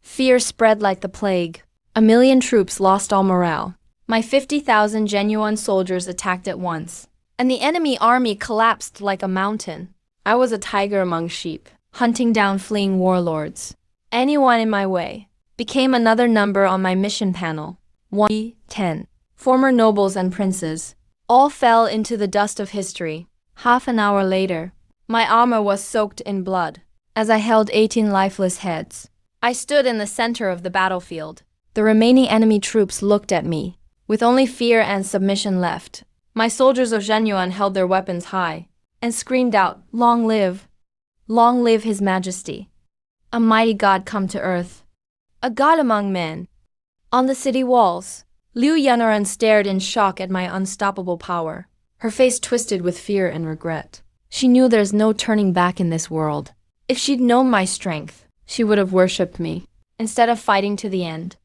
Fear spread like the plague. 1,000,000 troops lost all morale. My 50,000 genuine soldiers attacked at once, and the enemy army collapsed like a mountain. I was a tiger among sheep, hunting down fleeing warlords. Anyone in my way became another number on my mission panel. 110. Former nobles and princes all fell into the dust of history. Half an hour later, my armor was soaked in blood as I held 18 lifeless heads. I stood in the center of the battlefield. The remaining enemy troops looked at me, with only fear and submission left. My soldiers of Zhenyuan held their weapons high and screamed out, Long live His Majesty. A mighty god come to earth, a god among men. On the city walls, Liu Yanran stared in shock at my unstoppable power, her face twisted with fear and regret. She knew there's no turning back in this world. If she'd known my strength, she would have worshipped me, instead of fighting to the end,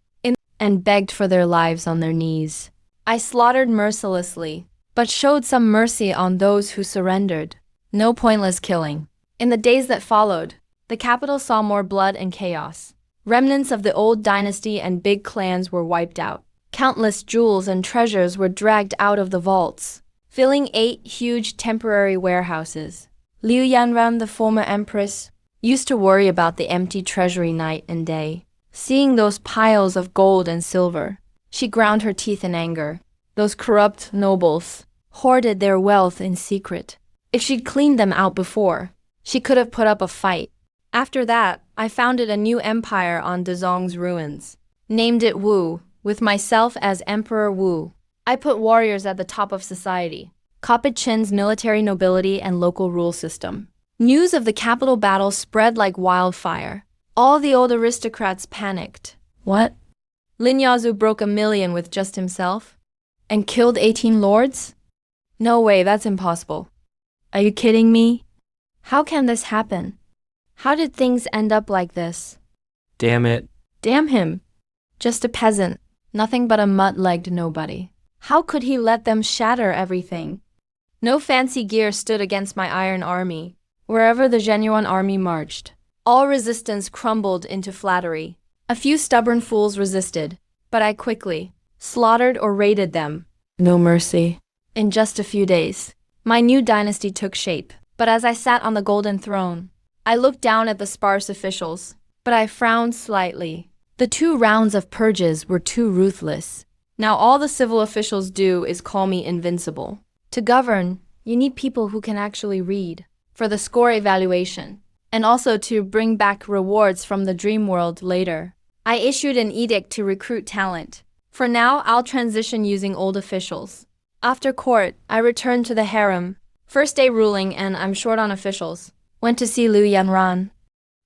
and begged for their lives on their knees. I slaughtered mercilessly, but showed some mercy on those who surrendered. No pointless killing. In the days that followed, the capital saw more blood and chaos. Remnants of the old dynasty and big clans were wiped out. Countless jewels and treasures were dragged out of the vaults, filling 8 huge temporary warehouses. Liu Yanran, the former empress, used to worry about the empty treasury night and day. Seeing those piles of gold and silver, she ground her teeth in anger. Those corrupt nobles hoarded their wealth in secret. If she'd cleaned them out before, she could have put up a fight. After that, I founded a new empire on Dezong's ruins. Named it Wu, with myself as Emperor Wu. I put warriors at the top of society, copied Qin's military nobility and local rule system. News of the capital battle spread like wildfire. All the old aristocrats panicked. What? Lin Yazoo broke 1,000,000 with just himself? And killed 18 lords? No way, that's impossible. Are you kidding me? How can this happen? How did things end up like this? Damn it. Damn him. Just a peasant, nothing but a mud-legged nobody. How could he let them shatter everything? No fancy gear stood against my iron army. Wherever the genuine army marched, all resistance crumbled into flattery. A few stubborn fools resisted, but I quickly slaughtered or raided them. No mercy. In just a few days, my new dynasty took shape. But as I sat on the golden throne, I looked down at the sparse officials, but I frowned slightly. The 2 rounds of purges were too ruthless. Now all the civil officials do is call me invincible. To govern, you need people who can actually read, for the score evaluation, and also to bring back rewards from the dream world later. I issued an edict to recruit talent. For now, I'll transition using old officials. After court, I returned to the harem. First day ruling and I'm short on officials. Went to see Liu Yanran.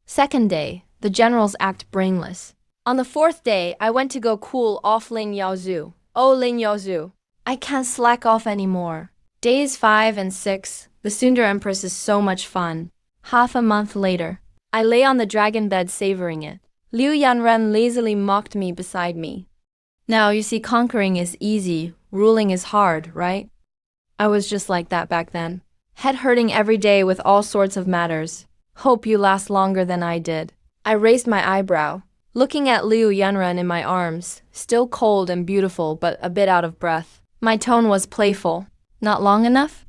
Second day, the generals act brainless. On the 4th day, I went to go cool off Lin Yaozhu. Oh, Lin Yaozhu, I can't slack off anymore. Days 5 and 6, the Sundar Empress is so much fun. Half a month later, I lay on the dragon bed savoring it. Liu Yanren lazily mocked me beside me. Now you see, conquering is easy, ruling is hard, right? I was just like that back then. Head hurting every day with all sorts of matters. Hope you last longer than I did. I raised my eyebrow, looking at Liu Yanren in my arms, still cold and beautiful but a bit out of breath. My tone was playful. Not long enough?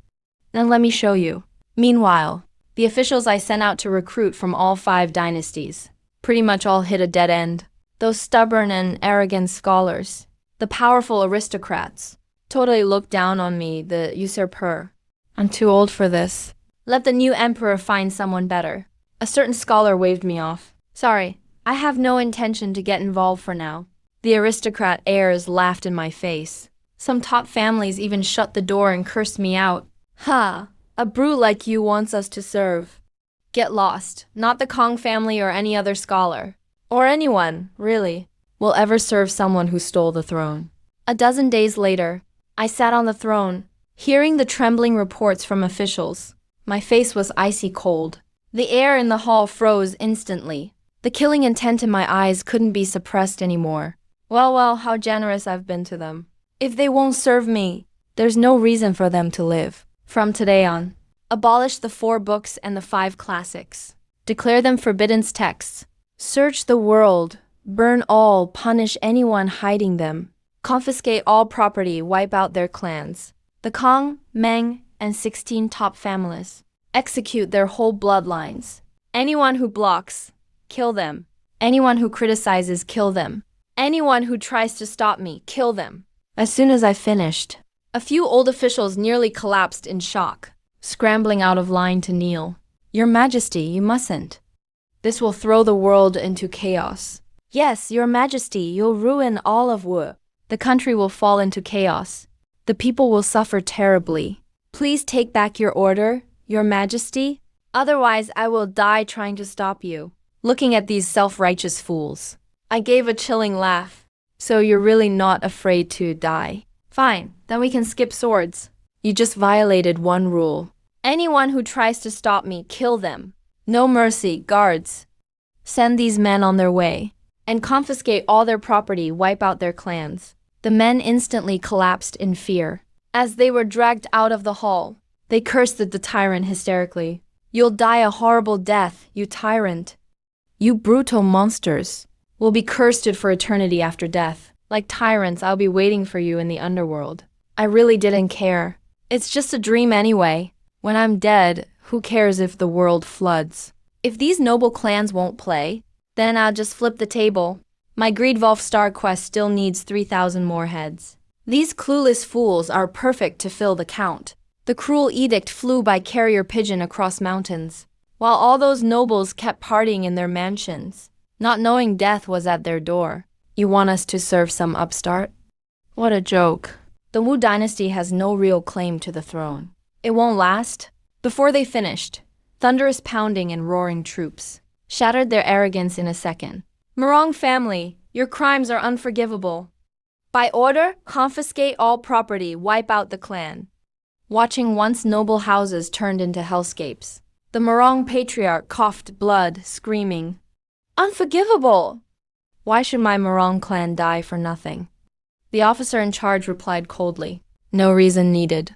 Then let me show you. Meanwhile, the officials I sent out to recruit from all 5 dynasties pretty much all hit a dead end. Those stubborn and arrogant scholars, the powerful aristocrats, totally looked down on me, the usurper. I'm too old for this. Let the new emperor find someone better. A certain scholar waved me off. Sorry, I have no intention to get involved for now. The aristocrat heirs laughed in my face. Some top families even shut the door and cursed me out. Ha! A brute like you wants us to serve. Get lost. Not the Kong family or any other scholar, or anyone, really, will ever serve someone who stole the throne. A dozen days later, I sat on the throne, hearing the trembling reports from officials. My face was icy cold. The air in the hall froze instantly. The killing intent in my eyes couldn't be suppressed anymore. Well, how generous I've been to them. If they won't serve me, there's no reason for them to live. From today on, abolish the 4 books and the 5 classics. Declare them forbidden texts. Search the world. Burn all, punish anyone hiding them. Confiscate all property, wipe out their clans. The Kong, Meng, and 16 top families. Execute their whole bloodlines. Anyone who blocks, kill them. Anyone who criticizes, kill them. Anyone who tries to stop me, kill them. As soon as I finished, a few old officials nearly collapsed in shock, scrambling out of line to kneel. Your Majesty, you mustn't. This will throw the world into chaos. Yes, Your Majesty, you'll ruin all of Wu. The country will fall into chaos. The people will suffer terribly. Please take back your order, Your Majesty. Otherwise, I will die trying to stop you. Looking at these self-righteous fools, I gave a chilling laugh. So you're really not afraid to die? Fine, then we can skip swords. You just violated one rule. Anyone who tries to stop me, kill them. No mercy, guards. Send these men on their way and confiscate all their property, wipe out their clans. The men instantly collapsed in fear. As they were dragged out of the hall, they cursed at the tyrant hysterically. You'll die a horrible death, you tyrant. You brutal monsters will be cursed for eternity after death. Like tyrants, I'll be waiting for you in the underworld. I really didn't care. It's just a dream anyway. When I'm dead, who cares if the world floods? If these noble clans won't play, then I'll just flip the table. My Greedwolf Star quest still needs 3,000 more heads. These clueless fools are perfect to fill the count. The cruel edict flew by carrier pigeon across mountains, while all those nobles kept partying in their mansions, not knowing death was at their door. You want us to serve some upstart? What a joke. The Wu dynasty has no real claim to the throne. It won't last. Before they finished, thunderous pounding and roaring troops shattered their arrogance in a second. Murong family, your crimes are unforgivable. By order, confiscate all property, wipe out the clan. Watching once noble houses turned into hellscapes, the Murong patriarch coughed blood, screaming, "Unforgivable! Why should my Murong clan die for nothing?" The officer in charge replied coldly, "No reason needed."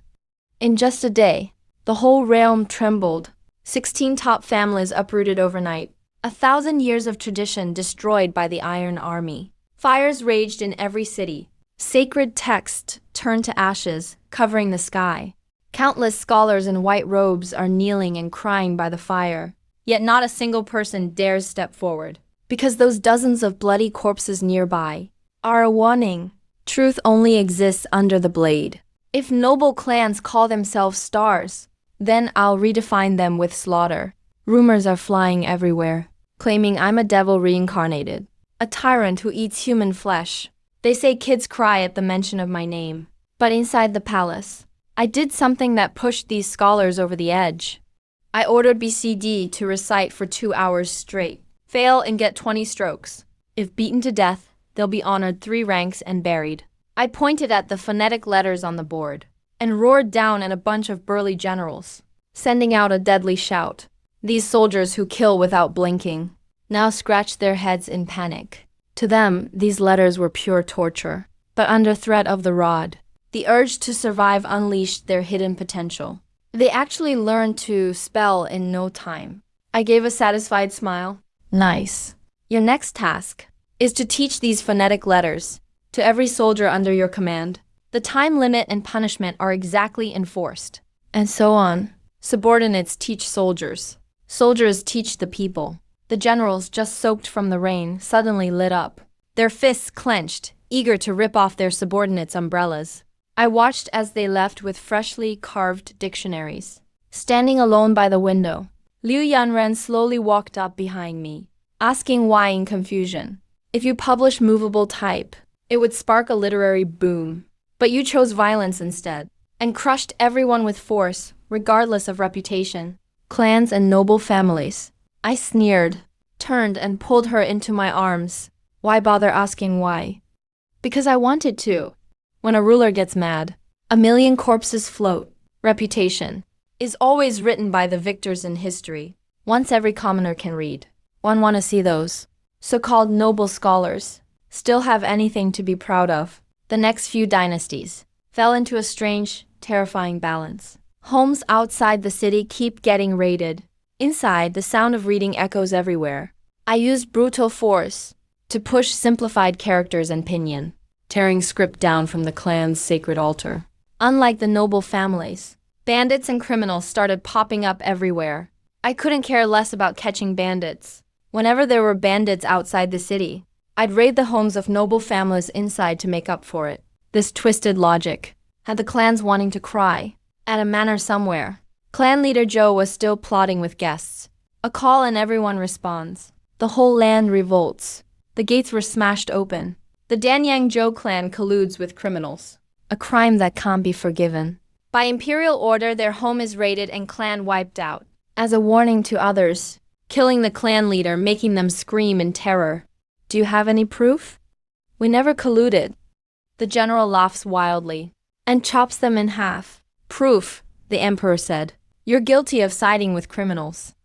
In just a day, the whole realm trembled. 16 top families uprooted overnight. 1,000 years of tradition destroyed by the Iron Army. Fires raged in every city. Sacred texts turned to ashes, covering the sky. Countless scholars in white robes are kneeling and crying by the fire. Yet not a single person dares step forward, because those dozens of bloody corpses nearby are a warning. Truth only exists under the blade. If noble clans call themselves stars, then I'll redefine them with slaughter. Rumors are flying everywhere, claiming I'm a devil reincarnated, a tyrant who eats human flesh. They say kids cry at the mention of my name. But inside the palace, I did something that pushed these scholars over the edge. I ordered BCD to recite for 2 hours straight. Fail and get 20 strokes. If beaten to death, they'll be honored 3 ranks and buried. I pointed at the phonetic letters on the board and roared down at a bunch of burly generals, sending out a deadly shout. These soldiers who kill without blinking now scratch their heads in panic. To them, these letters were pure torture. But under threat of the rod, the urge to survive unleashed their hidden potential. They actually learned to spell in no time. I gave a satisfied smile. Nice. Your next task is to teach these phonetic letters to every soldier under your command. The time limit and punishment are exactly enforced. And so on. Subordinates teach soldiers. Soldiers teach the people. The generals, just soaked from the rain, suddenly lit up. Their fists clenched, eager to rip off their subordinates' umbrellas. I watched as they left with freshly carved dictionaries. Standing alone by the window, Liu Yanren slowly walked up behind me, asking why in confusion. If you publish movable type, it would spark a literary boom. But you chose violence instead, and crushed everyone with force, regardless of reputation. Clans and noble families. I sneered, turned and pulled her into my arms. Why bother asking why? Because I wanted to. When a ruler gets mad, a million corpses float. Reputation is always written by the victors in history. Once every commoner can read. One want to see those so-called noble scholars still have anything to be proud of. The next few dynasties fell into a strange, terrifying balance. Homes outside the city keep getting raided. Inside, the sound of reading echoes everywhere. I used brutal force to push simplified characters and pinyin, tearing script down from the clan's sacred altar. Unlike the noble families, bandits and criminals started popping up everywhere. I couldn't care less about catching bandits. Whenever there were bandits outside the city, I'd raid the homes of noble families inside to make up for it. This twisted logic had the clans wanting to cry. At a manor somewhere, clan leader Zhou was still plotting with guests. A call and everyone responds. The whole land revolts. The gates were smashed open. The Danyang Zhou clan colludes with criminals. A crime that can't be forgiven. By imperial order, their home is raided and clan wiped out. As a warning to others, killing the clan leader, making them scream in terror. Do you have any proof? We never colluded. The general laughs wildly and chops them in half. Proof, the emperor said. You're guilty of siding with criminals.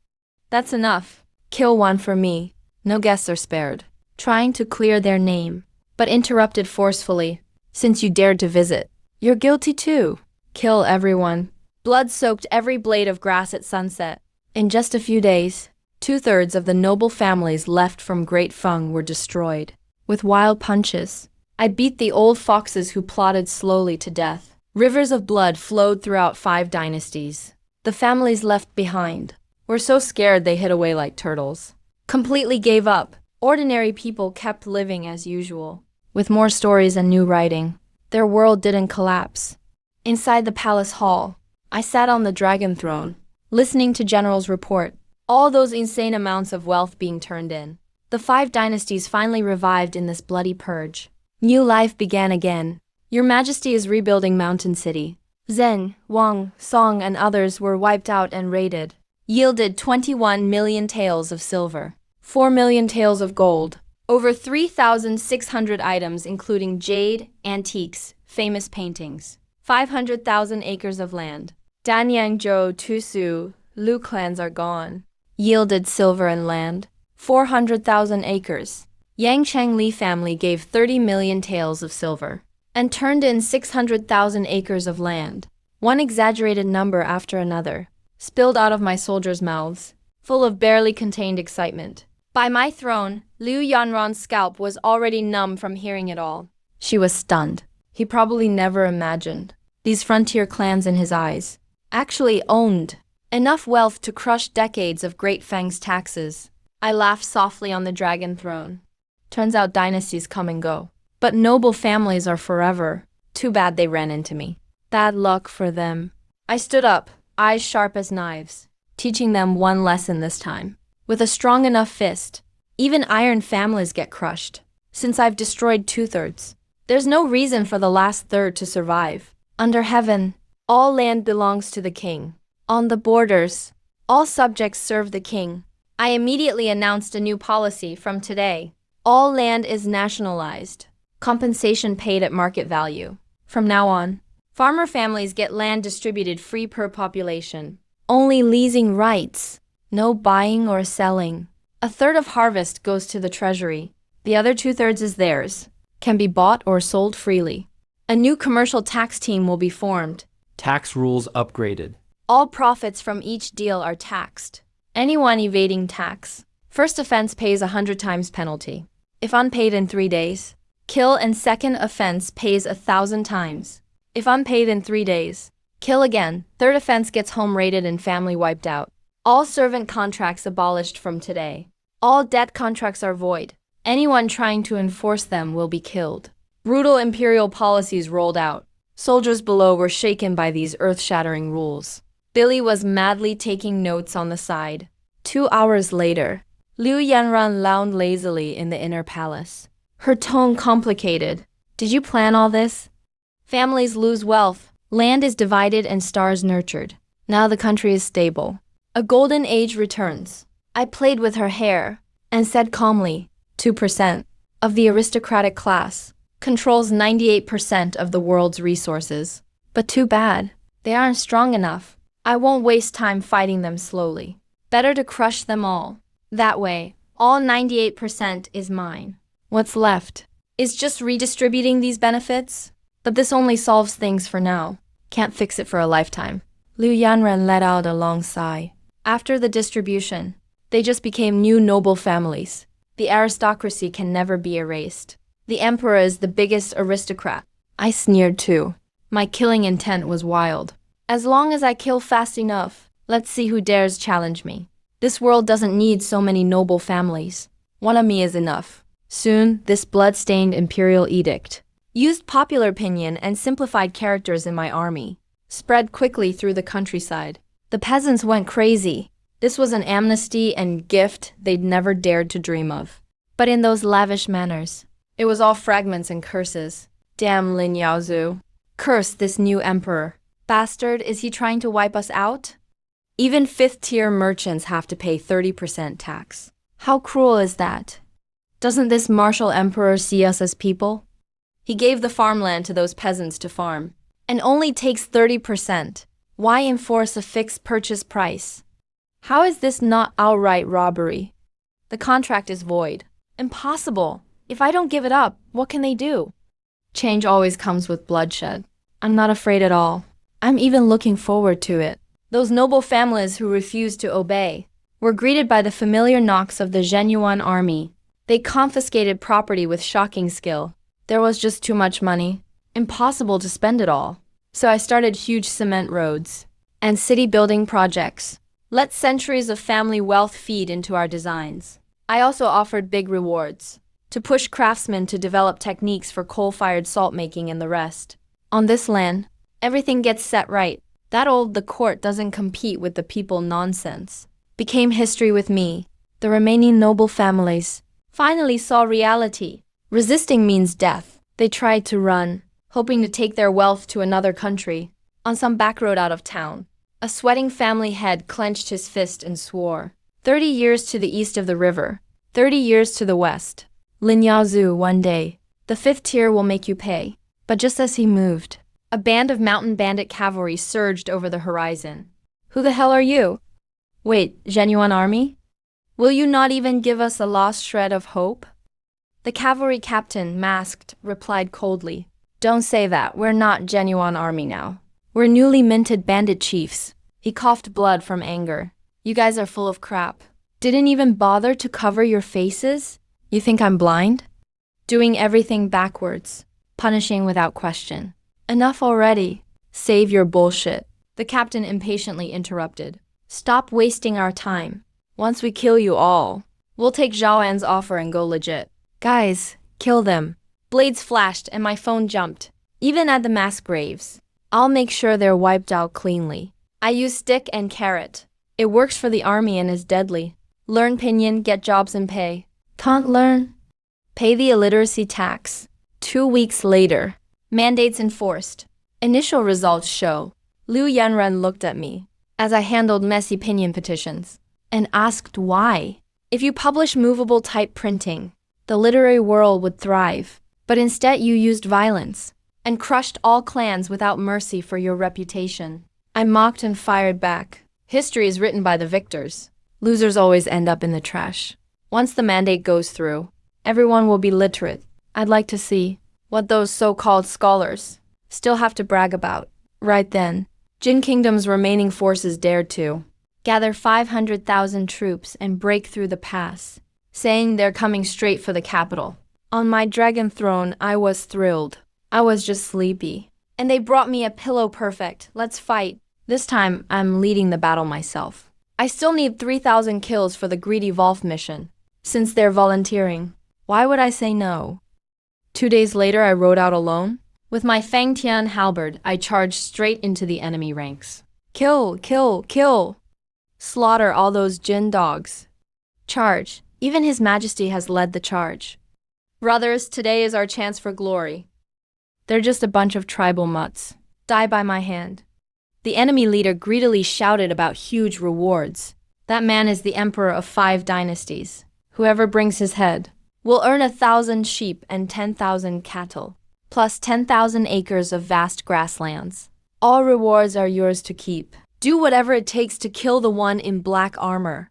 That's enough. Kill one for me. No guests are spared. Trying to clear their name, but interrupted forcefully. Since you dared to visit, you're guilty too. Kill everyone. Blood soaked every blade of grass at sunset. In just a few days, 2/3 of the noble families left from Great Feng were destroyed. With wild punches, I beat the old foxes who plotted slowly to death. Rivers of blood flowed throughout 5 dynasties. The families left behind were so scared they hid away like turtles. Completely gave up. Ordinary people kept living as usual. With more stories and new writing, their world didn't collapse. Inside the palace hall, I sat on the dragon throne, listening to generals report. All those insane amounts of wealth being turned in. The 5 dynasties finally revived in this bloody purge. New life began again. Your Majesty is rebuilding Mountain City. Zhen, Wang, Song, and others were wiped out and raided. Yielded 21 million taels of silver, 4 million taels of gold, over 3,600 items including jade, antiques, famous paintings, 500,000 acres of land. Danyang Zhou, Tusu, Lu clans are gone. Yielded silver and land, 400,000 acres. Yang Cheng Li family gave 30 million taels of silver and turned in 600,000 acres of land. One exaggerated number after another spilled out of my soldiers' mouths, full of barely contained excitement. By my throne, Liu Yanron's scalp was already numb from hearing it all. She was stunned. He probably never imagined these frontier clans in his eyes actually owned enough wealth to crush decades of Great Fang's taxes. I laughed softly on the dragon throne. Turns out dynasties come and go, but noble families are forever. Too bad they ran into me. Bad luck for them. I stood up, eyes sharp as knives, teaching them one lesson this time. With a strong enough fist, even iron families get crushed. Since I've destroyed 2/3, there's no reason for the last third to survive. Under heaven, all land belongs to the king. On the borders, all subjects serve the king. I immediately announced a new policy from today. All land is nationalized. Compensation paid at market value. From now on, farmer families get land distributed free per population. Only leasing rights No buying or selling. A third of harvest goes to the treasury. The other two-thirds is theirs. Can be bought or sold freely. A new commercial tax team will be formed. Tax rules upgraded. All profits from each deal are taxed. Anyone evading tax. First offense pays 100 times penalty. If unpaid in 3 days. Kill, and second offense pays 1,000 times. If unpaid in 3 days. Kill again. Third offense gets home raided and family wiped out. All servant contracts abolished from today. All debt contracts are void. Anyone trying to enforce them will be killed. Brutal imperial policies rolled out. Soldiers below were shaken by these earth-shattering rules. Billy was madly taking notes on the side. 2 hours later, Liu Yanran lounged lazily in the inner palace. Her tone complicated. Did you plan all this? Families lose wealth. Land is divided and stars nurtured. Now the country is stable. A golden age returns. I played with her hair and said calmly, 2% of the aristocratic class controls 98% of the world's resources. But too bad. They aren't strong enough. I won't waste time fighting them slowly. Better to crush them all. That way, all 98% is mine. What's left is just redistributing these benefits. But this only solves things for now. Can't fix it for a lifetime. Liu Yanran let out a long sigh. After the distribution, they just became new noble families. The aristocracy can never be erased. The emperor is the biggest aristocrat. I sneered too. My killing intent was wild. As long as I kill fast enough, let's see who dares challenge me. This world doesn't need so many noble families. One of me is enough. Soon, this blood-stained imperial edict used popular opinion and simplified characters in my army, spread quickly through the countryside. The peasants went crazy. This was an amnesty and gift they'd never dared to dream of. But in those lavish manners, it was all fragments and curses. Damn Lin Yaozu. Curse this new emperor. Bastard, is he trying to wipe us out? Even fifth-tier merchants have to pay 30% tax. How cruel is that? Doesn't this martial emperor see us as people? He gave the farmland to those peasants to farm, and only takes 30%. Why enforce a fixed purchase price? How is this not outright robbery? The contract is void. Impossible. If I don't give it up, what can they do? Change always comes with bloodshed. I'm not afraid at all. I'm even looking forward to it. Those noble families who refused to obey were greeted by the familiar knocks of the Zhenyuan army. They confiscated property with shocking skill. There was just too much money. Impossible to spend it all. So I started huge cement roads and city building projects. Let centuries of family wealth feed into our designs. I also offered big rewards to push craftsmen to develop techniques for coal-fired salt making and the rest. On this land, everything gets set right. That old "the court doesn't compete with the people" nonsense became history with me. The remaining noble families finally saw reality. Resisting means death. They tried to run, hoping to take their wealth to another country, on some back road out of town. A sweating family head clenched his fist and swore. 30 years to the east of the river, 30 years to the west. Lin Yaozu, one day, the fifth tier will make you pay. But just as he moved, a band of mountain bandit cavalry surged over the horizon. Who the hell are you? Wait, Zhenyuan army? Will you not even give us a lost shred of hope? The cavalry captain, masked, replied coldly. Don't say that. We're not Zhenyuan army now. We're newly minted bandit chiefs. He coughed blood from anger. You guys are full of crap. Didn't even bother to cover your faces? You think I'm blind? Doing everything backwards. Punishing without question. Enough already. Save your bullshit. The captain impatiently interrupted. Stop wasting our time. Once we kill you all, we'll take Zhao An's offer and go legit. Guys, kill them. Blades flashed and my phone jumped. Even at the mass graves. I'll make sure they're wiped out cleanly. I use stick and carrot. It works for the army and is deadly. Learn pinyin, get jobs and pay. Can't learn? Pay the illiteracy tax. 2 weeks later. Mandates enforced. Initial results show. Liu Yanran looked at me as I handled messy pinyin petitions and asked why. If you publish movable type printing, the literary world would thrive. But instead you used violence and crushed all clans without mercy for your reputation. I mocked and fired back. History is written by the victors. Losers always end up in the trash. Once the mandate goes through, everyone will be literate. I'd like to see what those so-called scholars still have to brag about. Right then, Jin Kingdom's remaining forces dared to gather 500,000 troops and break through the pass, saying they're coming straight for the capital. On my dragon throne, I was thrilled. I was just sleepy. And they brought me a pillow perfect. Let's fight. This time, I'm leading the battle myself. I still need 3,000 kills for the Greedy Wolf mission. Since they're volunteering, why would I say no? 2 days later, I rode out alone. With my Fang Tian halberd, I charged straight into the enemy ranks. Kill, kill, kill! Slaughter all those Jin dogs. Charge. Even His Majesty has led the charge. Brothers, today is our chance for glory. They're just a bunch of tribal mutts. Die by my hand. The enemy leader greedily shouted about huge rewards. That man is the emperor of 5 dynasties. Whoever brings his head will earn 1,000 sheep and 10,000 cattle, plus 10,000 acres of vast grasslands. All rewards are yours to keep. Do whatever it takes to kill the one in black armor.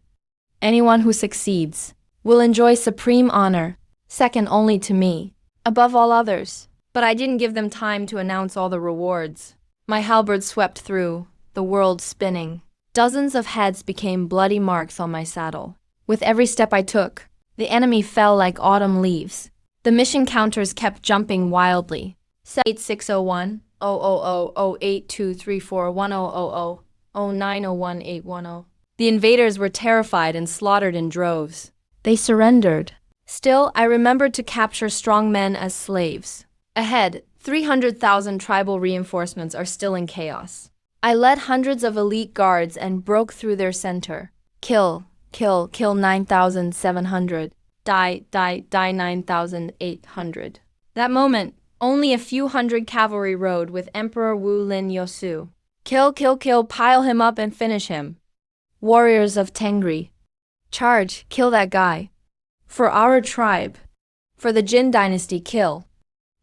Anyone who succeeds will enjoy supreme honor, second only to me, above all others. But I didn't give them time to announce all the rewards. My halberd swept through, the world spinning. Dozens of heads became bloody marks on my saddle. With every step I took, the enemy fell like autumn leaves. The mission counters kept jumping wildly. 8601 000 08234 1000 0901810. The invaders were terrified and slaughtered in droves. They surrendered. Still, I remembered to capture strong men as slaves. Ahead, 300,000 tribal reinforcements are still in chaos. I led hundreds of elite guards and broke through their center. Kill, kill, kill 9,700. Die, die, die 9,800. That moment, only a few hundred cavalry rode with Emperor Wu Lin Yosu. Kill, kill, kill, pile him up and finish him. Warriors of Tengri. Charge, kill that guy. For our tribe. For the Jin dynasty, kill.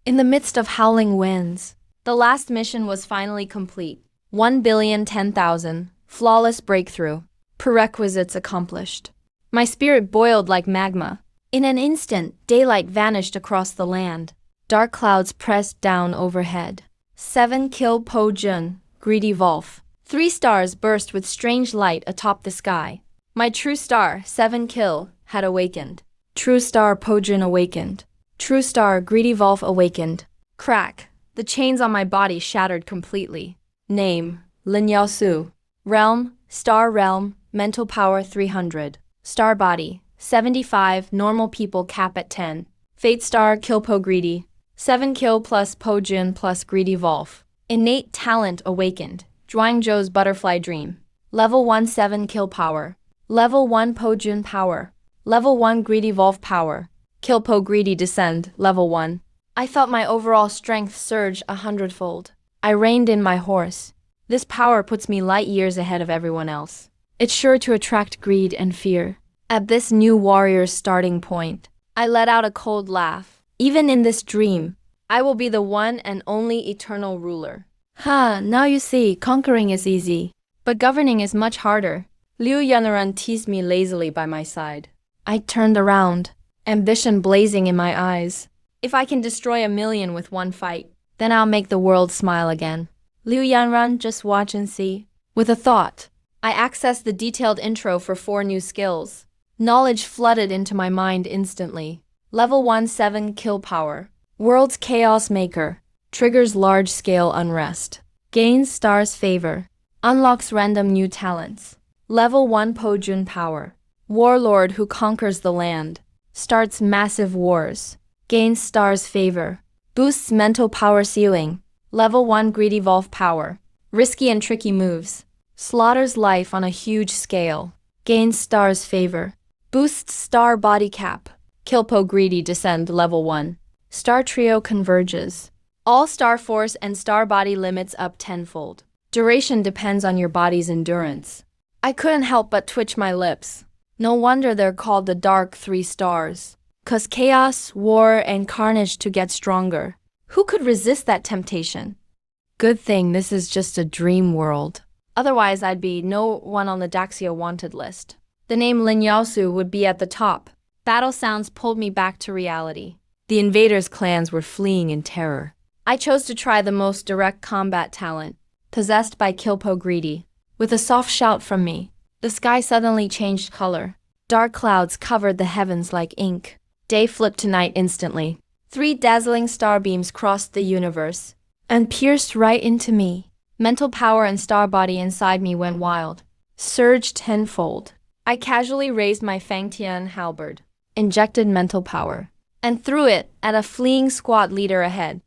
In the midst of howling winds, the last mission was finally complete. 1,010,000, flawless breakthrough. Prerequisites accomplished. My spirit boiled like magma. In an instant, daylight vanished across the land. Dark clouds pressed down overhead. 7 kill Po Jun, Greedy Wolf. 3 stars burst with strange light atop the sky. My true star, 7 kill, had awakened. True star Po Jun awakened. True star Greedy Wolf awakened. Crack. The chains on my body shattered completely. Name, Lin Yaosu. Realm, Star Realm, mental power 300. Star body, 75, normal people cap at 10. Fate star kill Po Greedy. 7 kill plus Po Jun plus Greedy Wolf. Innate talent awakened. Zhuangzhou's butterfly dream. Level 1 7 kill power. Level 1 Po Jun power. Level 1 Greedy Wolf power. Kill Po Greedy descend, level 1. I felt my overall strength surge 100-fold. I reined in my horse. This power puts me light years ahead of everyone else. It's sure to attract greed and fear. At this new warrior's starting point, I let out a cold laugh. Even in this dream, I will be the one and only eternal ruler. Now you see, conquering is easy, but governing is much harder. Liu Yanran teased me lazily by my side. I turned around, ambition blazing in my eyes. If I can destroy 1,000,000 with one fight, then I'll make the world smile again. Liu Yanran, just watch and see. With a thought, I accessed the detailed intro for 4 new skills. Knowledge flooded into my mind instantly. Level 1 7 kill power. World's chaos maker. Triggers large-scale unrest. Gains stars favor. Unlocks random new talents. Level 1 Po Jun power. Warlord who conquers the land. Starts massive wars. Gains stars favor. Boosts mental power ceiling. Level 1 Greedy Wolf power. Risky and tricky moves. Slaughters life on a huge scale. Gains stars favor. Boosts star body cap. Kill Po Greedy descend level 1. Star trio converges. All star force and star body limits up 10-fold. Duration depends on your body's endurance. I couldn't help but twitch my lips. No wonder they're called the Dark 3 Stars. 'Cause chaos, war, and carnage to get stronger. Who could resist that temptation? Good thing this is just a dream world. Otherwise, I'd be no one on the Daxia wanted list. The name Lin Yaosu would be at the top. Battle sounds pulled me back to reality. The invaders' clans were fleeing in terror. I chose to try the most direct combat talent, possessed by Kilpo Greedy. With a soft shout from me, the sky suddenly changed color. Dark clouds covered the heavens like ink. Day flipped to night instantly. 3 dazzling star beams crossed the universe and pierced right into me. Mental power and star body inside me went wild, surged tenfold. I casually raised my Fangtian halberd, injected mental power, and threw it at a fleeing squad leader ahead.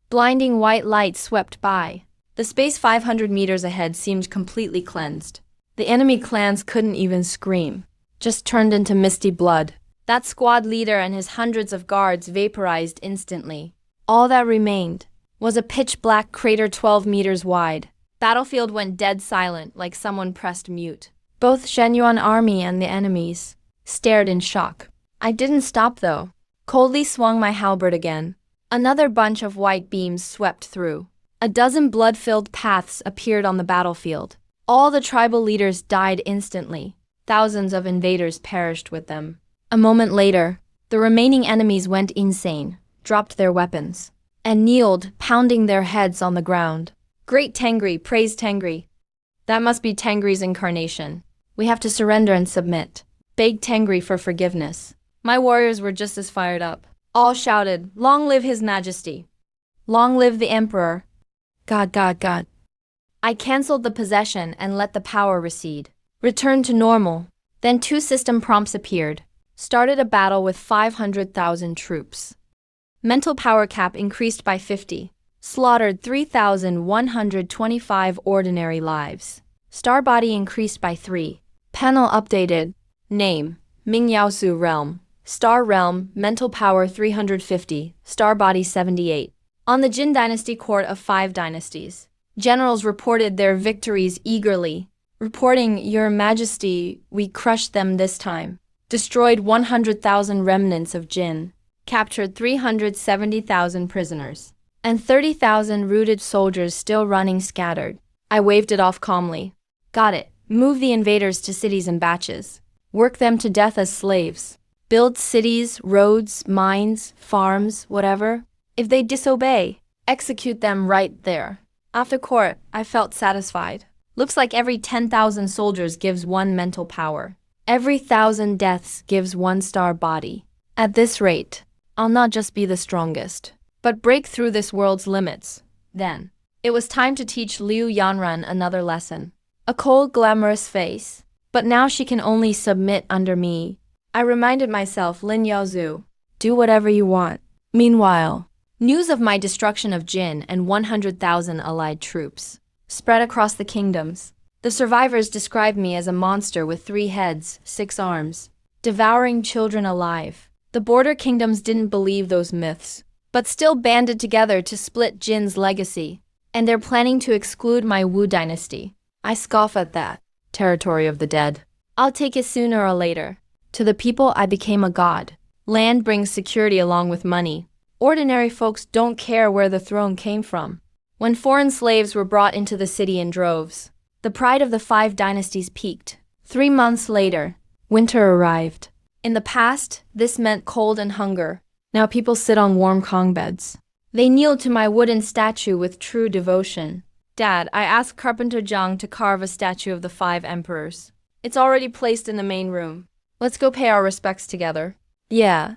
Blinding white light swept by. The space 500 meters ahead seemed completely cleansed. The enemy clans couldn't even scream, just turned into misty blood. That squad leader and his hundreds of guards vaporized instantly. All that remained was a pitch-black crater 12 meters wide. Battlefield went dead silent, like someone pressed mute. Both Shenyuan army and the enemies stared in shock. I didn't stop though. Coldly swung my halberd again. Another bunch of white beams swept through. A dozen blood-filled paths appeared on the battlefield. All the tribal leaders died instantly. Thousands of invaders perished with them. A moment later, the remaining enemies went insane, dropped their weapons, and kneeled, pounding their heads on the ground. Great Tengri, praise Tengri. That must be Tengri's incarnation. We have to surrender and submit. Beg Tengri for forgiveness. My warriors were just as fired up. All shouted, "Long live His Majesty! Long live the Emperor! God, God, God!" I cancelled the possession and let the power recede. Returned to normal. Then 2 system prompts appeared. Started a battle with 500,000 troops. Mental power cap increased by 50. Slaughtered 3,125 ordinary lives. Star body increased by 3. Panel updated. Name: Ming Yaosu Realm. Star Realm, mental power 350, star body 78. On the Jin Dynasty court of 5 dynasties. Generals reported their victories eagerly, reporting, "Your Majesty, we crushed them this time. Destroyed 100,000 remnants of Jin. Captured 370,000 prisoners. And 30,000 routed soldiers still running scattered." I waved it off calmly. Got it. Move the invaders to cities in batches. Work them to death as slaves. Build cities, roads, mines, farms, whatever. If they disobey, execute them right there. After court, I felt satisfied. Looks like every 10,000 soldiers gives 1 mental power. Every 1,000 deaths gives 1 star body. At this rate, I'll not just be the strongest, but break through this world's limits. Then, it was time to teach Liu Yanran another lesson. A cold, glamorous face. But now she can only submit under me. I reminded myself, Lin Yaozu, do whatever you want. Meanwhile, news of my destruction of Jin and 100,000 allied troops spread across the kingdoms. The survivors described me as a monster with 3 heads, 6 arms, devouring children alive. The border kingdoms didn't believe those myths, but still banded together to split Jin's legacy, and they're planning to exclude my Wu dynasty. I scoff at that. Territory of the dead. I'll take it sooner or later. To the people, I became a god. Land brings security along with money. Ordinary folks don't care where the throne came from. When foreign slaves were brought into the city in droves, the pride of the 5 dynasties peaked. 3 months later, winter arrived. In the past, this meant cold and hunger. Now people sit on warm Kong beds. They kneel to my wooden statue with true devotion. Dad, I asked Carpenter Zhang to carve a statue of the 5 emperors. It's already placed in the main room. Let's go pay our respects together. Yeah.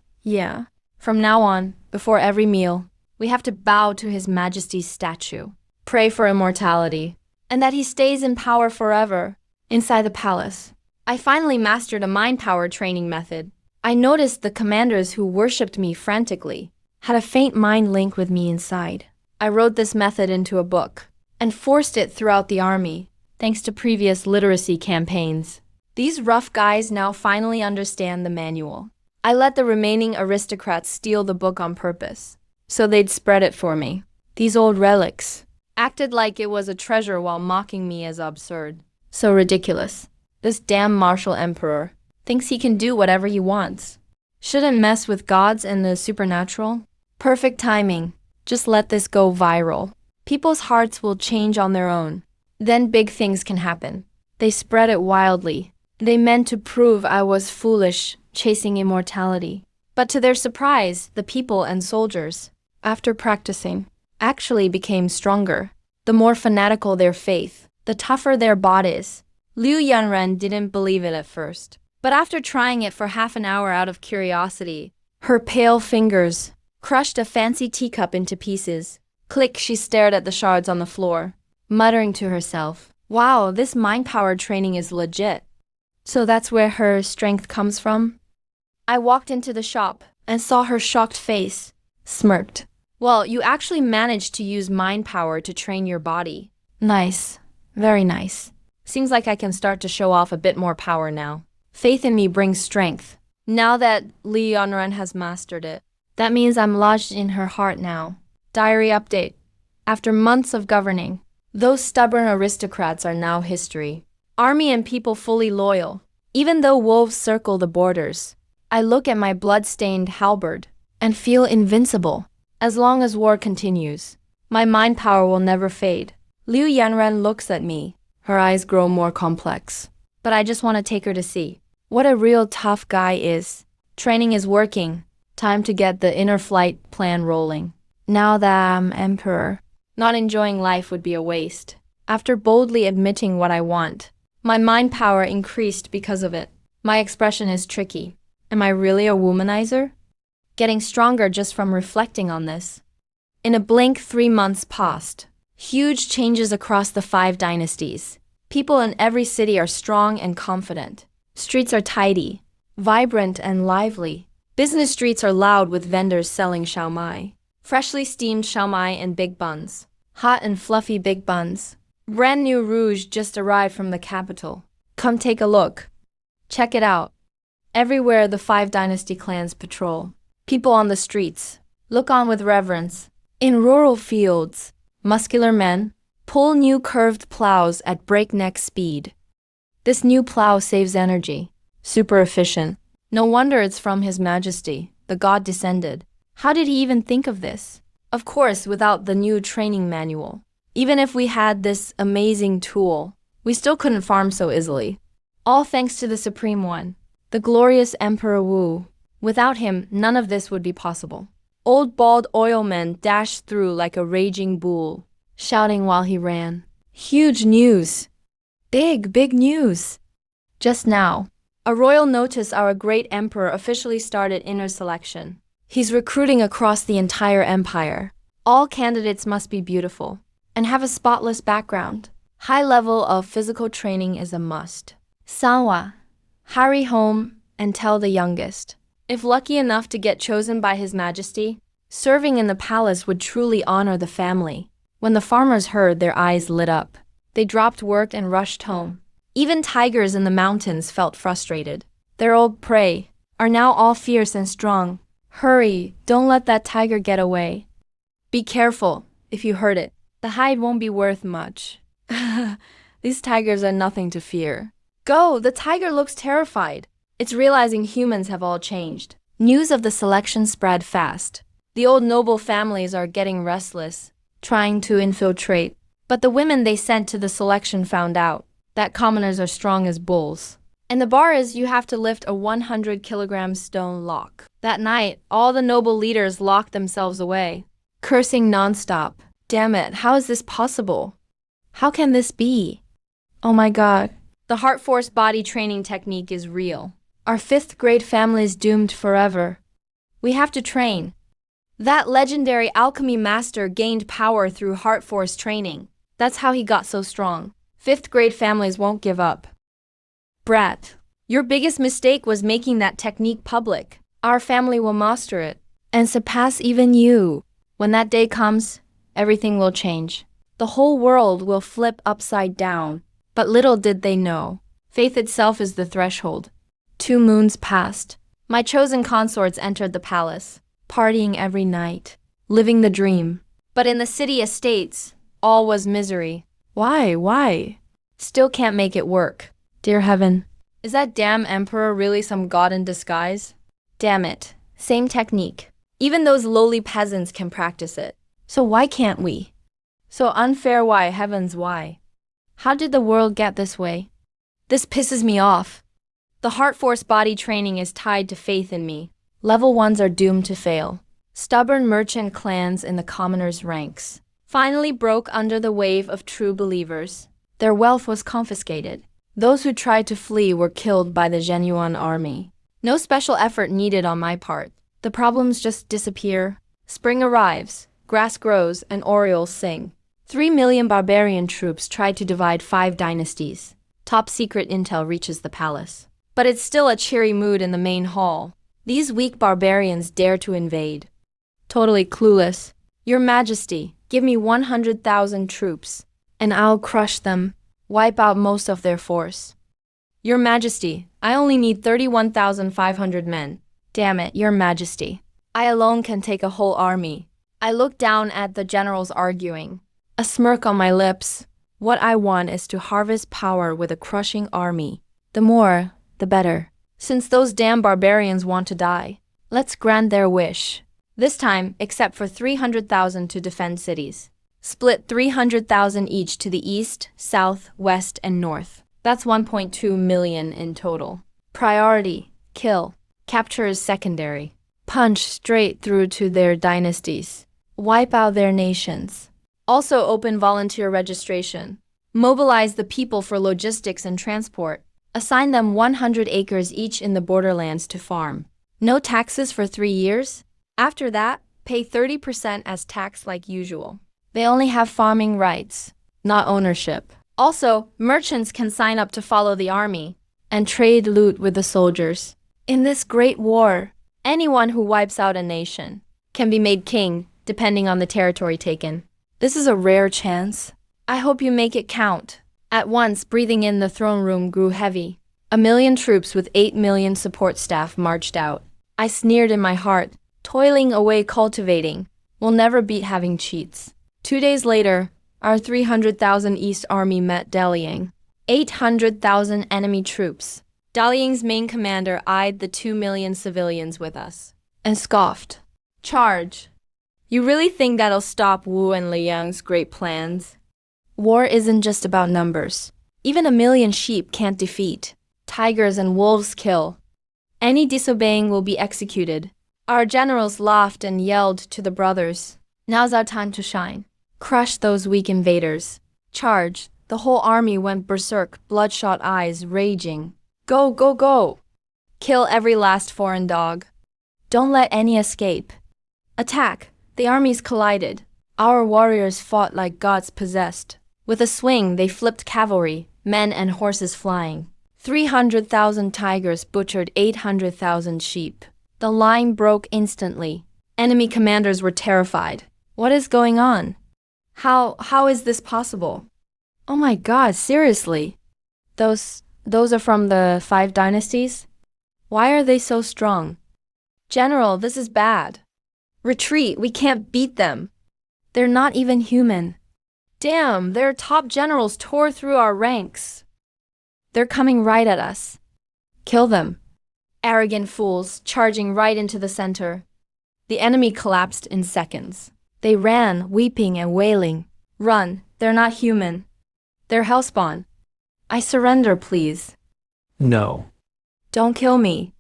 From now on, before every meal, we have to bow to His Majesty's statue. Pray for immortality, and that he stays in power forever. Inside the palace, I finally mastered a mind power training method. I noticed the commanders who worshipped me frantically had a faint mind link with me inside. I wrote this method into a book and forced it throughout the army, thanks to previous literacy campaigns. These rough guys now finally understand the manual. I let the remaining aristocrats steal the book on purpose, so they'd spread it for me. These old relics acted like it was a treasure while mocking me as absurd. So ridiculous. This damn martial emperor thinks he can do whatever he wants. Shouldn't mess with gods and the supernatural. Perfect timing. Just let this go viral. People's hearts will change on their own. Then big things can happen. They spread it wildly. They meant to prove I was foolish, chasing immortality. But to their surprise, the people and soldiers, after practicing, actually became stronger. The more fanatical their faith, the tougher their bodies. Liu Yanren didn't believe it at first. But after trying it for half an hour out of curiosity, her pale fingers crushed a fancy teacup into pieces. Click, she stared at the shards on the floor, muttering to herself, "Wow, this mind power training is legit." So that's where her strength comes from? I walked into the shop and saw her shocked face, smirked. "Well, you actually managed to use mind power to train your body. Nice. Very nice. Seems like I can start to show off a bit more power now. Faith in me brings strength. Now that Li Yanran has mastered it, that means I'm lodged in her heart now." Diary update. After months of governing, those stubborn aristocrats are now history. Army and people fully loyal. Even though wolves circle the borders, I look at my blood-stained halberd and feel invincible. As long as war continues, my mind power will never fade. Liu Yanran looks at me. Her eyes grow more complex. But I just want to take her to see what a real tough guy is. Training is working. Time to get the inner flight plan rolling. Now that I'm emperor, not enjoying life would be a waste. After boldly admitting what I want, my mind power increased because of it. My expression is tricky. Am I really a womanizer? Getting stronger just from reflecting on this. In a blink, 3 months passed. Huge changes across the 5 dynasties. People in every city are strong and confident. Streets are tidy, vibrant and lively. Business streets are loud with vendors selling xiaomai. Freshly steamed xiaomai and big buns. Hot and fluffy big buns. Brand new rouge just arrived from the capital. Come take a look. Check it out. Everywhere the 5 dynasty clans patrol. People on the streets look on with reverence. In rural fields, muscular men pull new curved plows at breakneck speed. This new plow saves energy. Super efficient. No wonder it's from His Majesty, the god descended. How did he even think of this? Of course, without the new training manual. Even if we had this amazing tool, we still couldn't farm so easily. All thanks to the Supreme One, the glorious Emperor Wu. Without him, none of this would be possible. Old bald oilman dashed through like a raging bull, shouting while he ran. Huge news! Big news! Just now, a royal notice our great emperor officially started inner selection. He's recruiting across the entire empire. All candidates must be beautiful and have a spotless background. High level of physical training is a must. Sanwa, hurry home and tell the youngest. If lucky enough to get chosen by His Majesty, serving in the palace would truly honor the family. When the farmers heard, their eyes lit up. They dropped work and rushed home. Even tigers in the mountains felt frustrated. Their old prey are now all fierce and strong. Hurry, don't let that tiger get away. Be careful if you hurt it. The hide won't be worth much. These tigers are nothing to fear. Go, the tiger looks terrified. It's realizing humans have all changed. News of the selection spread fast. The old noble families are getting restless, trying to infiltrate. But the women they sent to the selection found out that commoners are strong as bulls. And the bar is you have to lift a 100-kilogram stone lock. That night, all the noble leaders locked themselves away, cursing nonstop. Damn it, how is this possible? How can this be? Oh my god. The heart force body training technique is real. Our 5th grade family is doomed forever. We have to train. That legendary alchemy master gained power through heart force training. That's how he got so strong. 5th grade families won't give up. Brat, your biggest mistake was making that technique public. Our family will master it and surpass even you. When that day comes, everything will change. The whole world will flip upside down. But little did they know, faith itself is the threshold. 2 moons passed. My chosen consorts entered the palace, partying every night, living the dream. But in the city estates, all was misery. Why? Still can't make it work. Dear heaven, is that damn emperor really some god in disguise? Damn it, same technique. Even those lowly peasants can practice it. So why can't we? So unfair, why, heavens, why? How did the world get this way? This pisses me off. The Heart Force body training is tied to faith in me. Level 1s are doomed to fail. Stubborn merchant clans in the commoners' ranks finally broke under the wave of true believers. Their wealth was confiscated. Those who tried to flee were killed by the genuine army. No special effort needed on my part. The problems just disappear. Spring arrives, grass grows, and orioles sing. 3 million barbarian troops tried to divide 5 dynasties. Top secret intel reaches the palace. But it's still a cheery mood in the main hall. These weak barbarians dare to invade. Totally clueless. Your Majesty, give me 100,000 troops, and I'll crush them, wipe out most of their force. Your Majesty, I only need 31,500 men. Damn it, Your Majesty. I alone can take a whole army. I look down at the generals arguing, a smirk on my lips. What I want is to harvest power with a crushing army. The more, the better. Since those damn barbarians want to die, let's grant their wish. This time, except for 300,000 to defend cities. Split 300,000 each to the east, south, west, and north. That's 1.2 million in total. Priority, kill. Capture is secondary. Punch straight through to their dynasties. Wipe out their nations. Also open volunteer registration. Mobilize the people for logistics and transport. Assign them 100 acres each in the borderlands to farm. No taxes for 3 years. After that, pay 30% as tax like usual. They only have farming rights, not ownership. Also, merchants can sign up to follow the army and trade loot with the soldiers. In this great war, anyone who wipes out a nation can be made king, depending on the territory taken. This is a rare chance. I hope you make it count. At once, breathing in the throne room grew heavy. 1 million troops with 8 million support staff marched out. I sneered in my heart, toiling away cultivating. We'll never beat having cheats. 2 days later, our 300,000 East Army met Daliang. 800,000 enemy troops. Daliang's main commander eyed the 2 million civilians with us and scoffed. Charge! You really think that'll stop Wu and Liang's great plans? War isn't just about numbers. Even 1 million sheep can't defeat. Tigers and wolves kill. Any disobeying will be executed. Our generals laughed and yelled to the brothers. Now's our time to shine. Crush those weak invaders. Charge! The whole army went berserk, bloodshot eyes raging. Go, go, go! Kill every last foreign dog. Don't let any escape. Attack! The armies collided. Our warriors fought like gods possessed. With a swing, they flipped cavalry, men and horses flying. 300,000 tigers butchered 800,000 sheep. The line broke instantly. Enemy commanders were terrified. What is going on? How is this possible? Oh my God, seriously? Those are from the 5 dynasties? Why are they so strong? General, this is bad. Retreat, we can't beat them. They're not even human. Damn, their top generals tore through our ranks. They're coming right at us. Kill them. Arrogant fools, charging right into the center. The enemy collapsed in seconds. They ran, weeping and wailing. Run, they're not human. They're hellspawn. I surrender, please. No. Don't kill me.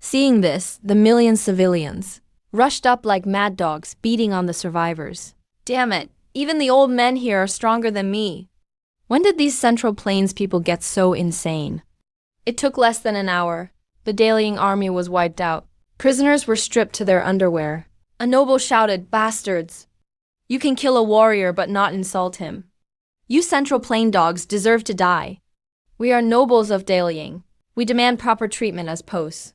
Seeing this, the million civilians rushed up like mad dogs, beating on the survivors. Damn it, even the old men here are stronger than me. When did these Central Plains people get so insane? It took less than an hour. The Daliang army was wiped out. Prisoners were stripped to their underwear. A noble shouted, "Bastards! You can kill a warrior but not insult him. You Central Plain dogs deserve to die. We are nobles of Daliang. We demand proper treatment as posts."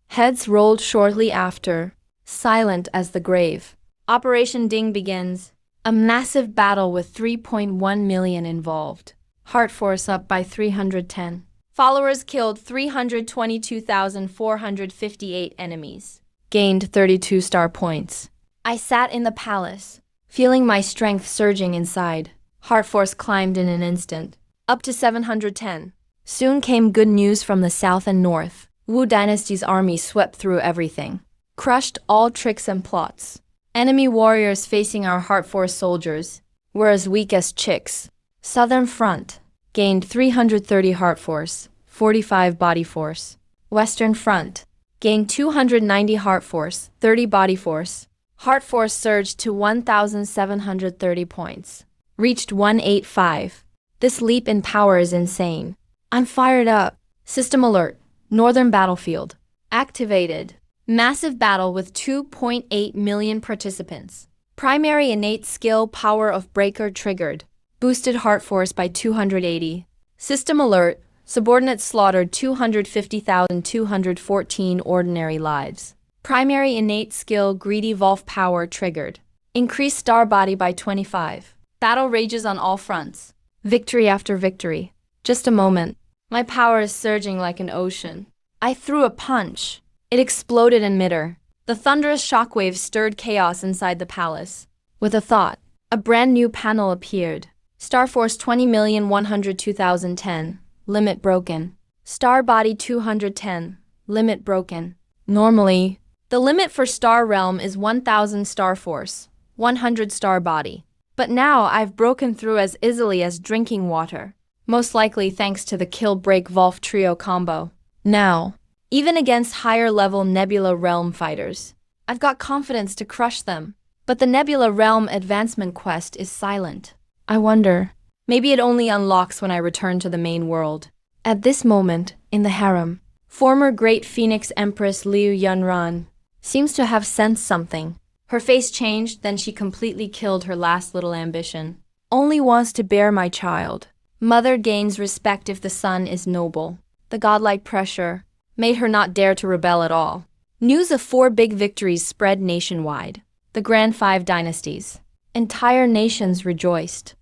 Heads rolled shortly after, silent as the grave. Operation Ding begins. A massive battle with 3.1 million involved. Heart Force up by 310. Followers killed 322,458 enemies. Gained 32 star points. I sat in the palace, feeling my strength surging inside. Heart Force climbed in an instant, up to 710. Soon came good news from the south and north. Wu Dynasty's army swept through everything, crushed all tricks and plots. Enemy warriors facing our Heart Force soldiers were as weak as chicks. Southern Front gained 330 Heart Force, 45 body force. Western Front. Gained 290 heart force, 30 body force. Heart force surged to 1,730 points. Reached 185. This leap in power is insane. I'm fired up. System alert. Northern battlefield. Activated. Massive battle with 2.8 million participants. Primary innate skill power of breaker triggered. Boosted heart force by 280. System alert. Subordinate slaughtered 250,214 ordinary lives. Primary innate skill greedy Volf power triggered. Increased star body by 25. Battle rages on all fronts. Victory after victory. Just a moment. My power is surging like an ocean. I threw a punch. It exploded in midair. The thunderous shockwave stirred chaos inside the palace. With a thought, a brand new panel appeared. Star Force 20,102,010. Limit broken. Star body 210. Limit broken. Normally, the limit for Star Realm is 1,000 Star Force, 100 Star body. But now I've broken through as easily as drinking water. Most likely thanks to the Kill-Break-Volf trio combo. Now, even against higher-level Nebula Realm fighters, I've got confidence to crush them. But the Nebula Realm advancement quest is silent. I wonder, maybe it only unlocks when I return to the main world. At this moment, in the harem, former Great Phoenix Empress Liu Yunran seems to have sensed something. Her face changed, then she completely killed her last little ambition. Only wants to bear my child. Mother gains respect if the son is noble. The godlike pressure made her not dare to rebel at all. News of 4 big victories spread nationwide. The Grand 5 Dynasties. Entire nations rejoiced.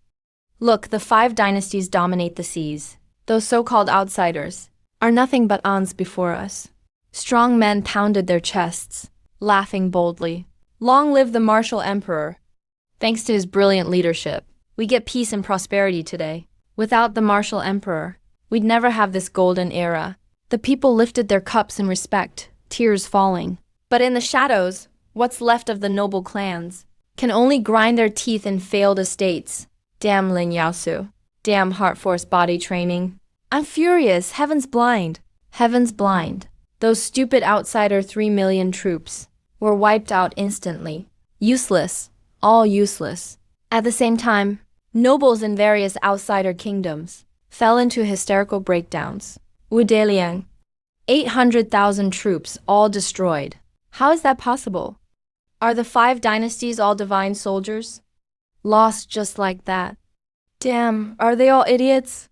Look, the 5 dynasties dominate the seas. Those so-called outsiders are nothing but ants before us. Strong men pounded their chests, laughing boldly. Long live the martial emperor. Thanks to his brilliant leadership, we get peace and prosperity today. Without the martial emperor, we'd never have this golden era. The people lifted their cups in respect, tears falling. But in the shadows, what's left of the noble clans can only grind their teeth in failed estates. Damn Lin Yaosu. Damn heart force body training. I'm furious. Heaven's blind. Heaven's blind. Those stupid outsider 3 million troops were wiped out instantly. Useless. All useless. At the same time, nobles in various outsider kingdoms fell into hysterical breakdowns. Wu Deliang. 800,000 troops all destroyed. How is that possible? Are the 5 dynasties all divine soldiers? Lost just like that. Damn, are they all idiots?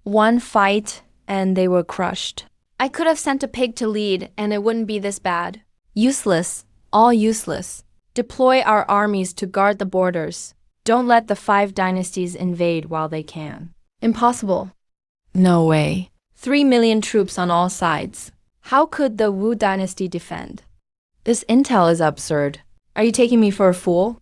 One fight, and they were crushed. I could have sent a pig to lead, and it wouldn't be this bad. Useless. All useless. Deploy our armies to guard the borders. Don't let the 5 dynasties invade while they can. Impossible. No way. 3 million troops on all sides. How could the Wu dynasty defend? This intel is absurd. Are you taking me for a fool?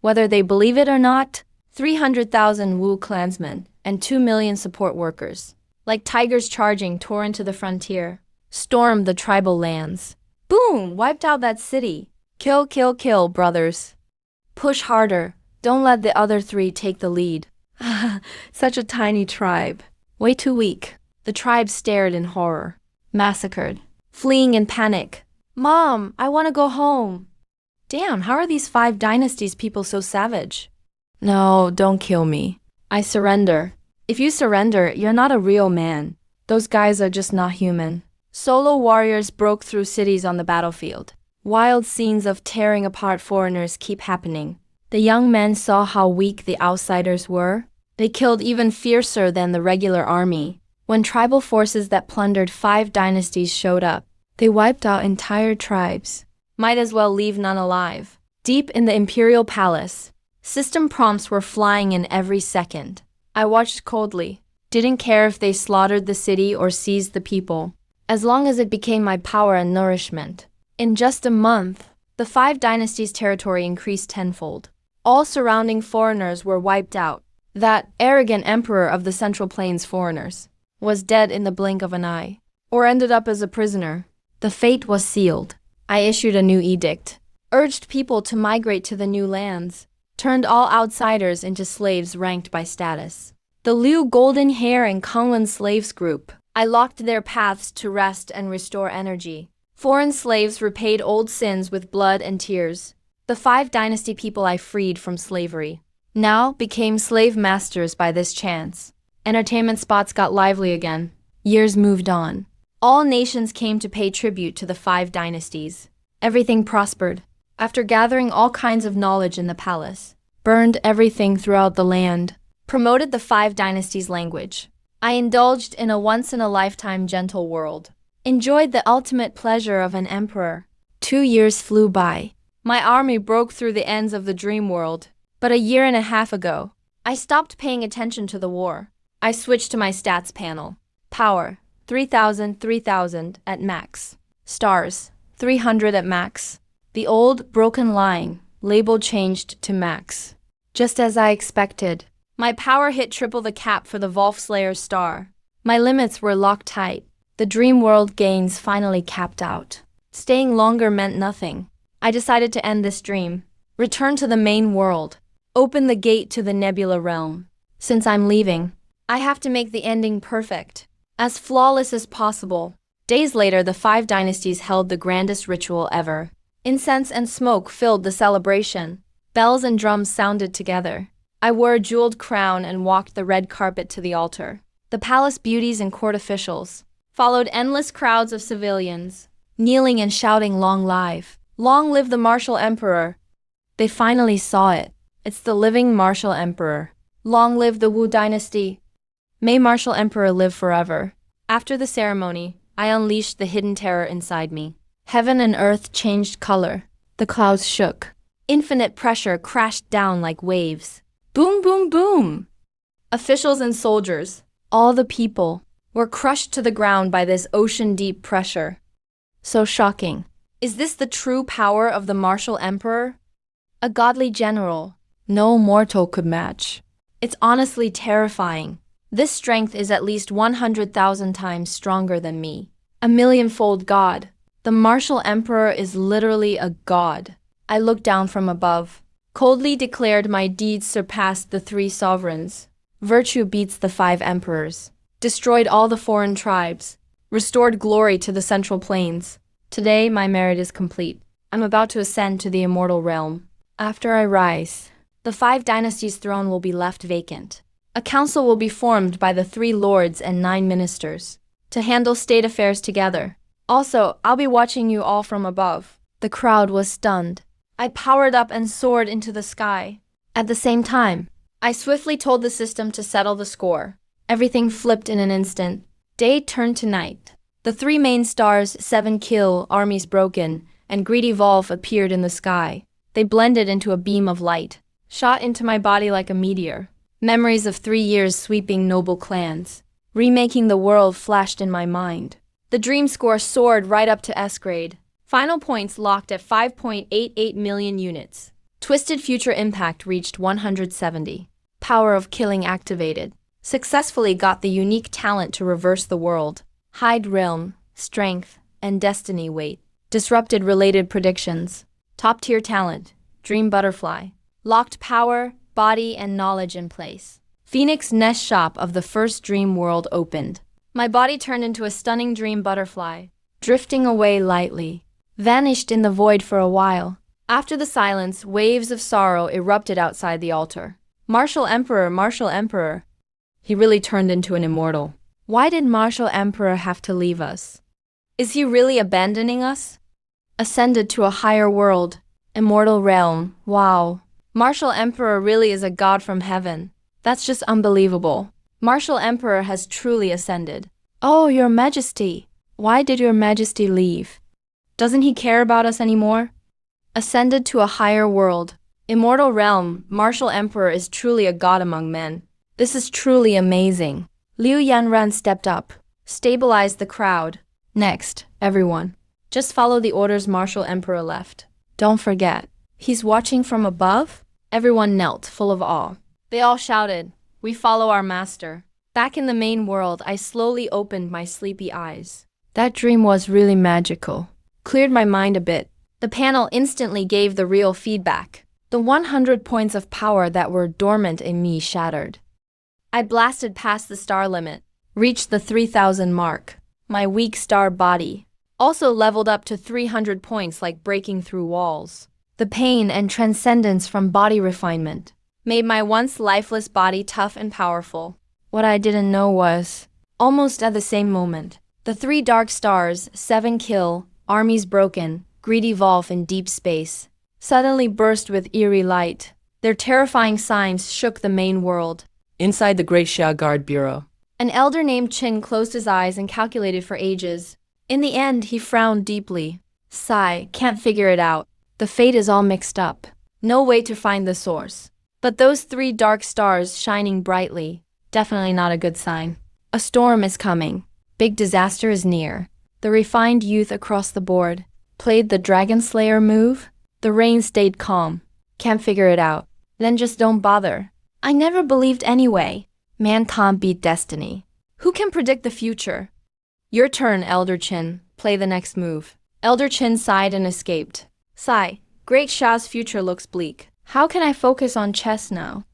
Whether they believe it or not, 300,000 Wu clansmen and 2 million support workers, like tigers charging, tore into the frontier, stormed the tribal lands. Boom! Wiped out that city. Kill, kill, kill, brothers. Push harder. Don't let the other 3 take the lead. Such a tiny tribe. Way too weak. The tribe stared in horror. Massacred. Fleeing in panic. Mom, I want to go home. Damn, how are these 5 dynasties people so savage? No, don't kill me. I surrender. If you surrender, you're not a real man. Those guys are just not human. Solo warriors broke through cities on the battlefield. Wild scenes of tearing apart foreigners keep happening. The young men saw how weak the outsiders were. They killed even fiercer than the regular army. When tribal forces that plundered 5 dynasties showed up, they wiped out entire tribes. Might as well leave none alive. Deep in the imperial palace, system prompts were flying in every second. I watched coldly. Didn't care if they slaughtered the city or seized the people, as long as it became my power and nourishment. In just a month, the 5 dynasties' territory increased tenfold. All surrounding foreigners were wiped out. That arrogant emperor of the Central Plains foreigners was dead in the blink of an eye, or ended up as a prisoner. The fate was sealed. I issued a new edict, urged people to migrate to the new lands, turned all outsiders into slaves ranked by status. The Liu Golden Hair and Kunlun Slaves Group, I locked their paths to rest and restore energy. Foreign slaves repaid old sins with blood and tears. The 5 dynasty people I freed from slavery now became slave masters by this chance. Entertainment spots got lively again. Years moved on. All nations came to pay tribute to the 5 dynasties. Everything prospered. After gathering all kinds of knowledge in the palace, burned everything throughout the land, promoted the 5 dynasties language. I indulged in a once-in-a-lifetime gentle world. Enjoyed the ultimate pleasure of an emperor. 2 years flew by. My army broke through the ends of the dream world. But a year and a half ago, I stopped paying attention to the war. I switched to my stats panel. Power, 3000 at max. Stars, 300 at max. The old, broken line, label changed to max. Just as I expected. My power hit triple the cap for the Wolf Slayer's star. My limits were locked tight. The dream world gains finally capped out. Staying longer meant nothing. I decided to end this dream. Return to the main world. Open the gate to the Nebula realm. Since I'm leaving, I have to make the ending perfect. As flawless as possible. Days later, the 5 dynasties held the grandest ritual ever. Incense and smoke filled the celebration. Bells and drums sounded together. I wore a jeweled crown and walked the red carpet to the altar. The palace beauties and court officials followed endless crowds of civilians, kneeling and shouting long live the martial emperor. They finally saw it. It's the living martial emperor. Long live the Wu dynasty. May martial emperor live forever. After the ceremony, I unleashed the hidden terror inside me. Heaven and earth changed color. The clouds shook. Infinite pressure crashed down like waves. Boom, boom, boom! Officials and soldiers, all the people, were crushed to the ground by this ocean-deep pressure. So shocking. Is this the true power of the martial emperor? A godly general no mortal could match. It's honestly terrifying. This strength is at least 100,000 times stronger than me. A millionfold god. The martial emperor is literally a god. I looked down from above. Coldly declared my deeds surpassed the 3 sovereigns. Virtue beats the 5 emperors. Destroyed all the foreign tribes. Restored glory to the central plains. Today my merit is complete. I'm about to ascend to the immortal realm. After I rise, the 5 dynasties' throne will be left vacant. A council will be formed by the 3 lords and 9 ministers to handle state affairs together. Also, I'll be watching you all from above. The crowd was stunned. I powered up and soared into the sky. At the same time, I swiftly told the system to settle the score. Everything flipped in an instant. Day turned to night. The 3 main stars, 7 kill, armies broken, and greedy Volv appeared in the sky. They blended into a beam of light, shot into my body like a meteor. Memories of 3 years sweeping noble clans, remaking the world flashed in my mind. The dream score soared right up to S grade. Final points locked at 5.88 million units. Twisted Future Impact reached 170. Power of Killing activated. Successfully got the unique talent to reverse the world. Hide Realm, Strength, and Destiny weight. Disrupted related predictions. Top tier talent. Dream Butterfly. Locked power, body, and knowledge in place. Phoenix Nest Shop of the first dream world opened. My body turned into a stunning dream butterfly, drifting away lightly. Vanished in the void for a while. After the silence, waves of sorrow erupted outside the altar. Martial Emperor. He really turned into an immortal. Why did Martial Emperor have to leave us? Is he really abandoning us? Ascended to a higher world. Immortal realm. Wow. Martial Emperor really is a god from heaven. That's just unbelievable. Martial Emperor has truly ascended. Oh, Your Majesty. Why did Your Majesty leave? Doesn't he care about us anymore? Ascended to a higher world. Immortal realm. Martial Emperor is truly a god among men. This is truly amazing. Liu Yanran stepped up, stabilized the crowd. Next, everyone. Just follow the orders Martial Emperor left. Don't forget. He's watching from above? Everyone knelt, full of awe. They all shouted, "We follow our master." Back in the main world, I slowly opened my sleepy eyes. That dream was really magical. Cleared my mind a bit. The panel instantly gave the real feedback. The 100 points of power that were dormant in me shattered. I blasted past the star limit, reached the 3,000 mark. My weak star body also leveled up to 300 points, like breaking through walls. The pain and transcendence from body refinement made my once lifeless body tough and powerful. What I didn't know was, almost at the same moment, the 3 dark stars, 7 kill, armies broken, greed evolve in deep space, suddenly burst with eerie light. Their terrifying signs shook the main world. Inside the Great Xia Guard Bureau, An elder named Qin closed his eyes and calculated for ages. In the end, he frowned deeply. Sigh, can't figure it out. The fate is all mixed up. No way to find the source. But those 3 dark stars shining brightly, definitely not a good sign. A storm is coming. Big disaster is near. The refined youth across the board played the Dragon Slayer move. The rain stayed calm. Can't figure it out. Then just don't bother. I never believed anyway. Man can't beat destiny. Who can predict the future? Your turn, Elder Qin. Play the next move. Elder Qin sighed and escaped. Sigh, Great Xia's future looks bleak. How can I focus on chess now?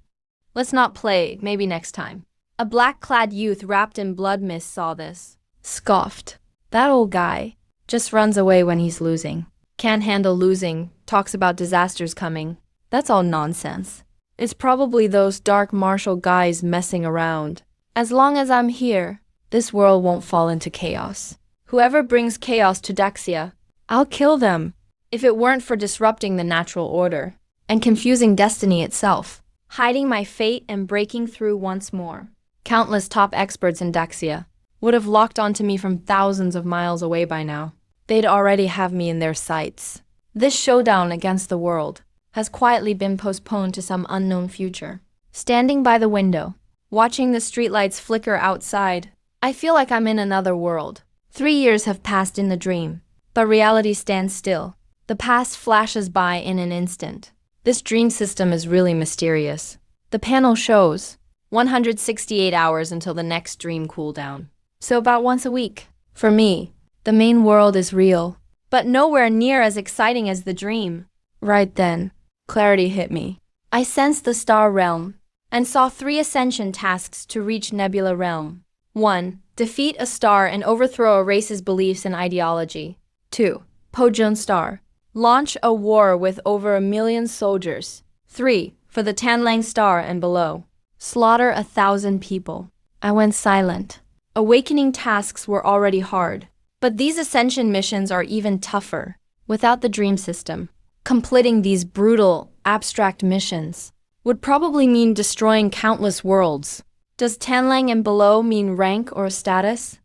Let's not play, maybe next time. A black-clad youth wrapped in blood mist saw this. Scoffed. That old guy just runs away when he's losing. Can't handle losing, talks about disasters coming. That's all nonsense. It's probably those dark martial guys messing around. As long as I'm here, this world won't fall into chaos. Whoever brings chaos to Daxia, I'll kill them. If it weren't for disrupting the natural order and confusing destiny itself, hiding my fate and breaking through once more, countless top experts in Daxia would have locked onto me from thousands of miles away by now. They'd already have me in their sights. This showdown against the world has quietly been postponed to some unknown future. Standing by the window, watching the streetlights flicker outside, I feel like I'm in another world. 3 years have passed in the dream, but reality stands still. The past flashes by in an instant. This dream system is really mysterious. The panel shows 168 hours until the next dream cooldown. So about once a week. For me, the main world is real, but nowhere near as exciting as the dream. Right then, clarity hit me. I sensed the star realm and saw 3 ascension tasks to reach Nebula Realm. 1. Defeat a star and overthrow a race's beliefs and ideology. 2. Pojun Star. Launch a war with over 1 million soldiers. 3. For the Tanlang Star and below. Slaughter 1,000 people. I went silent. Awakening tasks were already hard, but these ascension missions are even tougher. Without the dream system, completing these brutal, abstract missions would probably mean destroying countless worlds. Does Tanlang and below mean rank or status?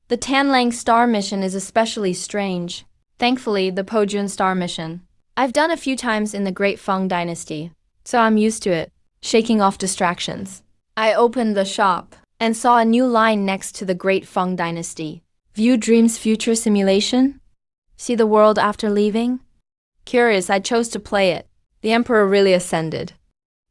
The Tanlang Star mission is especially strange. Thankfully, the Pojun Star mission I've done a few times in the Great Feng Dynasty, so I'm used to it, shaking off distractions. I opened the shop and saw a new line next to the Great Feng Dynasty. View Dream's future simulation? See the world after leaving? Curious, I chose to play it. The Emperor really ascended.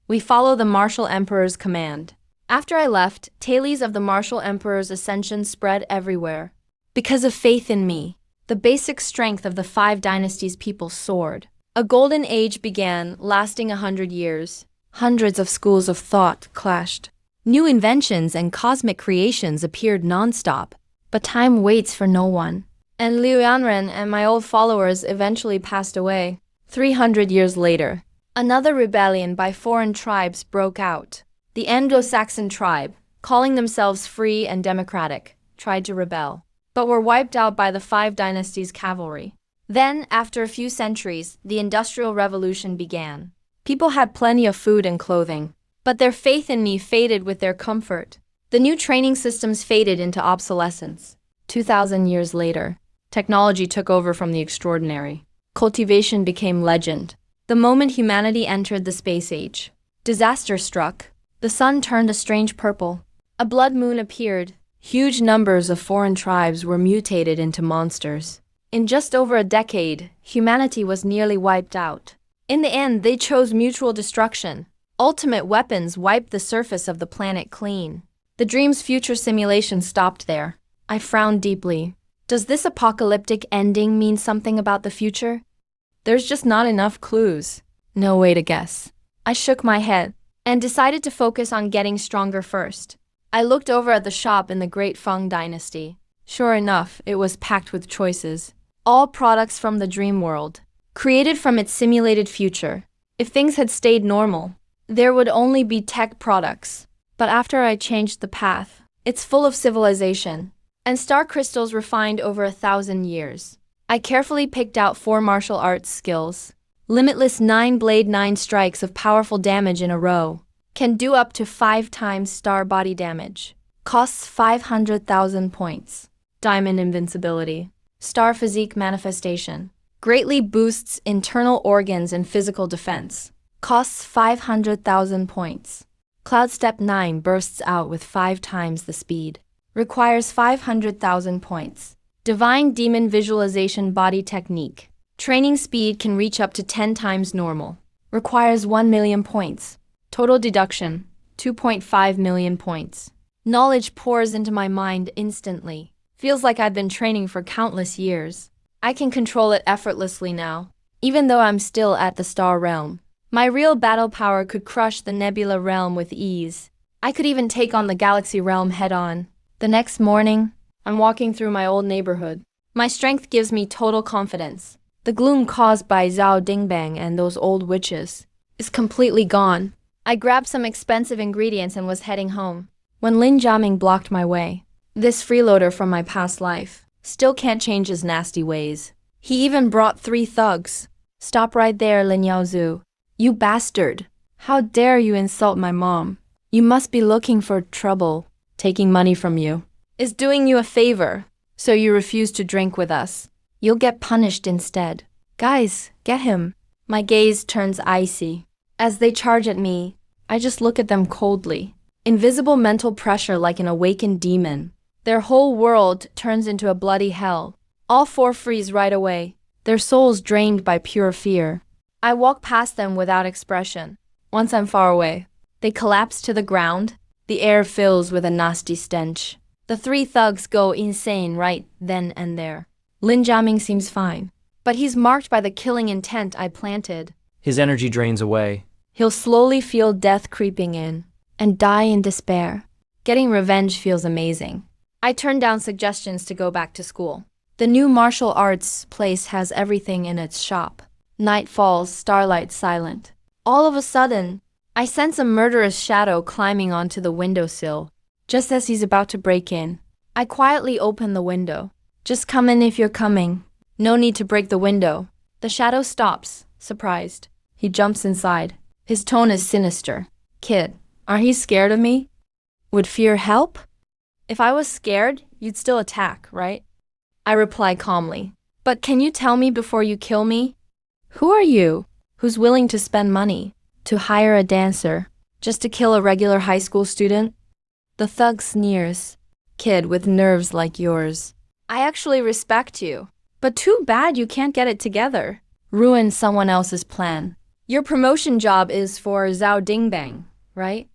We follow the Martial Emperor's command. After I left, tales of the Martial Emperor's ascension spread everywhere. Because of faith in me, the basic strength of the 5 dynasties' people soared. A golden age began, lasting 100 years. Hundreds of schools of thought clashed. New inventions and cosmic creations appeared non-stop. But time waits for no one. And Liu Yanren and my old followers eventually passed away. 300 years later, another rebellion by foreign tribes broke out. The Anglo-Saxon tribe, calling themselves free and democratic, tried to rebel, but were wiped out by the 5 dynasties' cavalry. Then, after a few centuries, the Industrial Revolution began. People had plenty of food and clothing, but their faith in me faded with their comfort. The new training systems faded into obsolescence. 2,000 years later, technology took over from the extraordinary. Cultivation became legend. The moment humanity entered the space age, disaster struck. The sun turned a strange purple. A blood moon appeared. Huge numbers of foreign tribes were mutated into monsters. In just over a decade, humanity was nearly wiped out. In the end, they chose mutual destruction. Ultimate weapons wiped the surface of the planet clean. The dream's future simulation stopped there. I frowned deeply. Does this apocalyptic ending mean something about the future? There's just not enough clues. No way to guess. I shook my head and decided to focus on getting stronger first. I looked over at the shop in the Great Feng Dynasty. Sure enough, it was packed with choices. All products from the dream world, created from its simulated future. If things had stayed normal, there would only be tech products. But after I changed the path, it's full of civilization and star crystals refined over 1,000 years. I carefully picked out 4 martial arts skills. Limitless 9-blade 9 strikes of powerful damage in a row. Can do up to 5 times star body damage. Costs 500,000 points. Diamond invincibility. Star physique manifestation. Greatly boosts internal organs and physical defense. Costs 500,000 points. Cloud Step 9 bursts out with 5 times the speed. Requires 500,000 points. Divine Demon Visualization Body Technique. Training speed can reach up to 10 times normal. Requires 1 million points. Total deduction, 2.5 million points. Knowledge pours into my mind instantly. Feels like I've been training for countless years. I can control it effortlessly now, even though I'm still at the star realm. My real battle power could crush the nebula realm with ease. I could even take on the galaxy realm head-on. The next morning, I'm walking through my old neighborhood. My strength gives me total confidence. The gloom caused by Zhao Dingbang and those old witches is completely gone. I grabbed some expensive ingredients and was heading home, when Lin Jiaming blocked my way. This freeloader from my past life still can't change his nasty ways. He even brought 3 thugs. Stop right there, Lin Yaozu. You bastard. How dare you insult my mom? You must be looking for trouble. Taking money from you is doing you a favor, so you refuse to drink with us. You'll get punished instead. Guys, get him. My gaze turns icy. As they charge at me, I just look at them coldly. Invisible mental pressure like an awakened demon. Their whole world turns into a bloody hell. All 4 freeze right away, their souls drained by pure fear. I walk past them without expression. Once I'm far away, they collapse to the ground. The air fills with a nasty stench. The 3 thugs go insane right then and there. Lin Jiaming seems fine, but he's marked by the killing intent I planted. His energy drains away. He'll slowly feel death creeping in and die in despair. Getting revenge feels amazing. I turn down suggestions to go back to school. The new martial arts place has everything in its shop. Night falls, starlight silent. All of a sudden, I sense a murderous shadow climbing onto the windowsill. Just as he's about to break in, I quietly open the window. Just come in if you're coming. No need to break the window. The shadow stops, surprised. He jumps inside. His tone is sinister. Kid, aren't you scared of me? Would fear help? If I was scared, you'd still attack, right? I reply calmly. But can you tell me before you kill me? Who are you? Who's willing to spend money to hire a dancer just to kill a regular high school student? The thug sneers. Kid with nerves like yours. I actually respect you. But too bad you can't get it together. Ruin someone else's plan. Your promotion job is for Zhao Dingbang, right?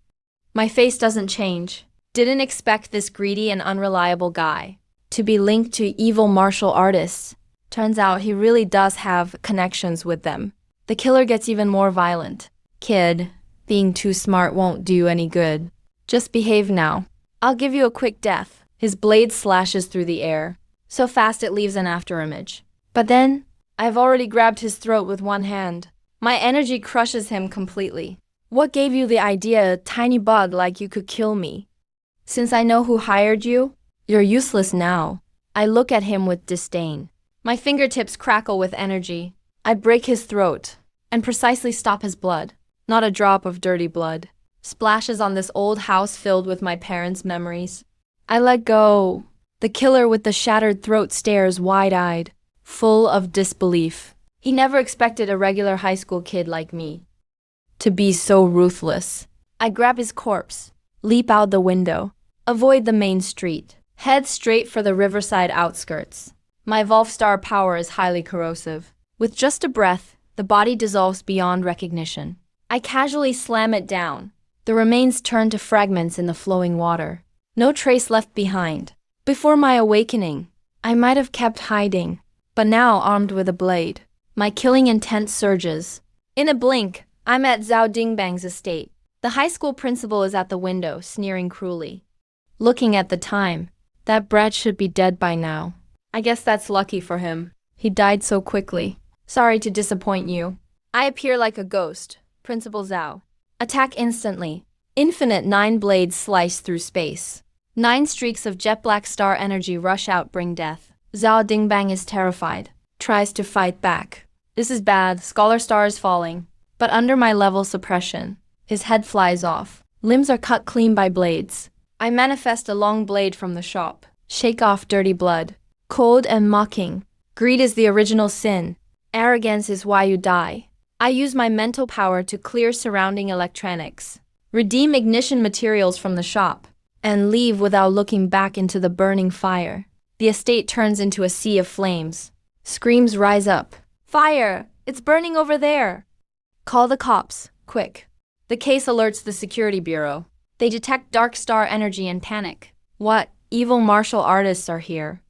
My face doesn't change. Didn't expect this greedy and unreliable guy to be linked to evil martial artists. Turns out he really does have connections with them. The killer gets even more violent. Kid, being too smart won't do any good. Just behave now. I'll give you a quick death. His blade slashes through the air, so fast it leaves an afterimage. But then, I've already grabbed his throat with one hand. My energy crushes him completely. What gave you the idea, a tiny bug like you could kill me? Since I know who hired you, you're useless now. I look at him with disdain. My fingertips crackle with energy. I break his throat and precisely stop his blood. Not a drop of dirty blood splashes on this old house filled with my parents' memories. I let go. The killer with the shattered throat stares wide-eyed, full of disbelief. He never expected a regular high school kid like me to be so ruthless. I grab his corpse, leap out the window, avoid the main street, head straight for the riverside outskirts. My Volfstar power is highly corrosive. With just a breath, the body dissolves beyond recognition. I casually slam it down. The remains turn to fragments in the flowing water. No trace left behind. Before my awakening, I might have kept hiding, but now armed with a blade, my killing intent surges. In a blink, I'm at Zhao Dingbang's estate. The high school principal is at the window, sneering cruelly. Looking at the time, that brat should be dead by now. I guess that's lucky for him. He died so quickly. Sorry to disappoint you. I appear like a ghost. Principal Zhao. Attack instantly. Infinite 9 blades slice through space. 9 streaks of jet black star energy rush out, bring death. Zhao Dingbang is terrified. Tries to fight back. This is bad. Scholar Star is falling. But under my level suppression, his head flies off. Limbs are cut clean by blades. I manifest a long blade from the shop. Shake off dirty blood. Cold and mocking. Greed is the original sin. Arrogance is why you die. I use my mental power to clear surrounding electronics. Redeem ignition materials from the shop. And leave without looking back into the burning fire. The estate turns into a sea of flames. Screams rise up. Fire! It's burning over there! Call the cops, quick. The case alerts the security bureau. They detect dark star energy and panic. What? Evil martial artists are here.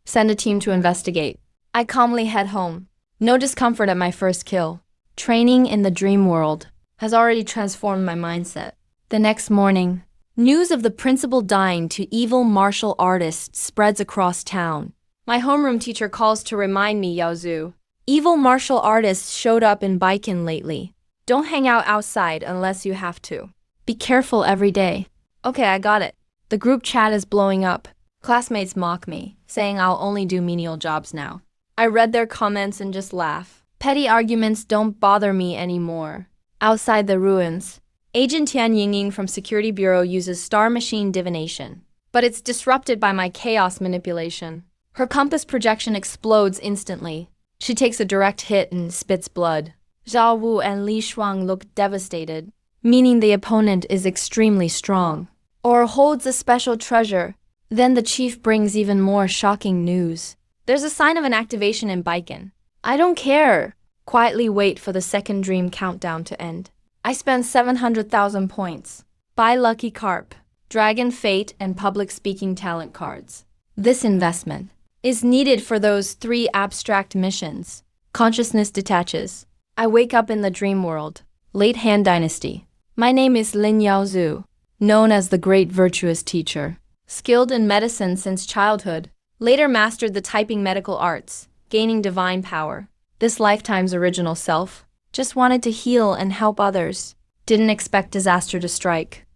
Send a team to investigate. I calmly head home. No discomfort at my first kill. Training in the dream world has already transformed my mindset. The next morning, news of the principal dying to evil martial artists spreads across town. My homeroom teacher calls to remind me, Yaozu. Evil martial artists showed up in Baikan lately. Don't hang out outside unless you have to. Be careful every day. Okay, I got it. The group chat is blowing up. Classmates mock me, saying I'll only do menial jobs now. I read their comments and just laugh. Petty arguments don't bother me anymore. Outside the ruins, Agent Tian Yingying from Security Bureau uses star machine divination. But it's disrupted by my chaos manipulation. Her compass projection explodes instantly. She takes a direct hit and spits blood. Zhao Wu and Li Shuang look devastated, meaning the opponent is extremely strong, or holds a special treasure. Then the chief brings even more shocking news. There's a sign of an activation in Baikan. I don't care. Quietly wait for the second dream countdown to end. I spend 700,000 points. Buy Lucky Carp, Dragon Fate, and Public Speaking Talent cards. This investment is needed for those 3 abstract missions. Consciousness detaches. I wake up in the dream world. Late Han Dynasty. My name is Lin Yaozu, known as the Great Virtuous Teacher. Skilled in medicine since childhood. Later mastered the typing medical arts, gaining divine power. This lifetime's original self. Just wanted to heal and help others. Didn't expect disaster to strike.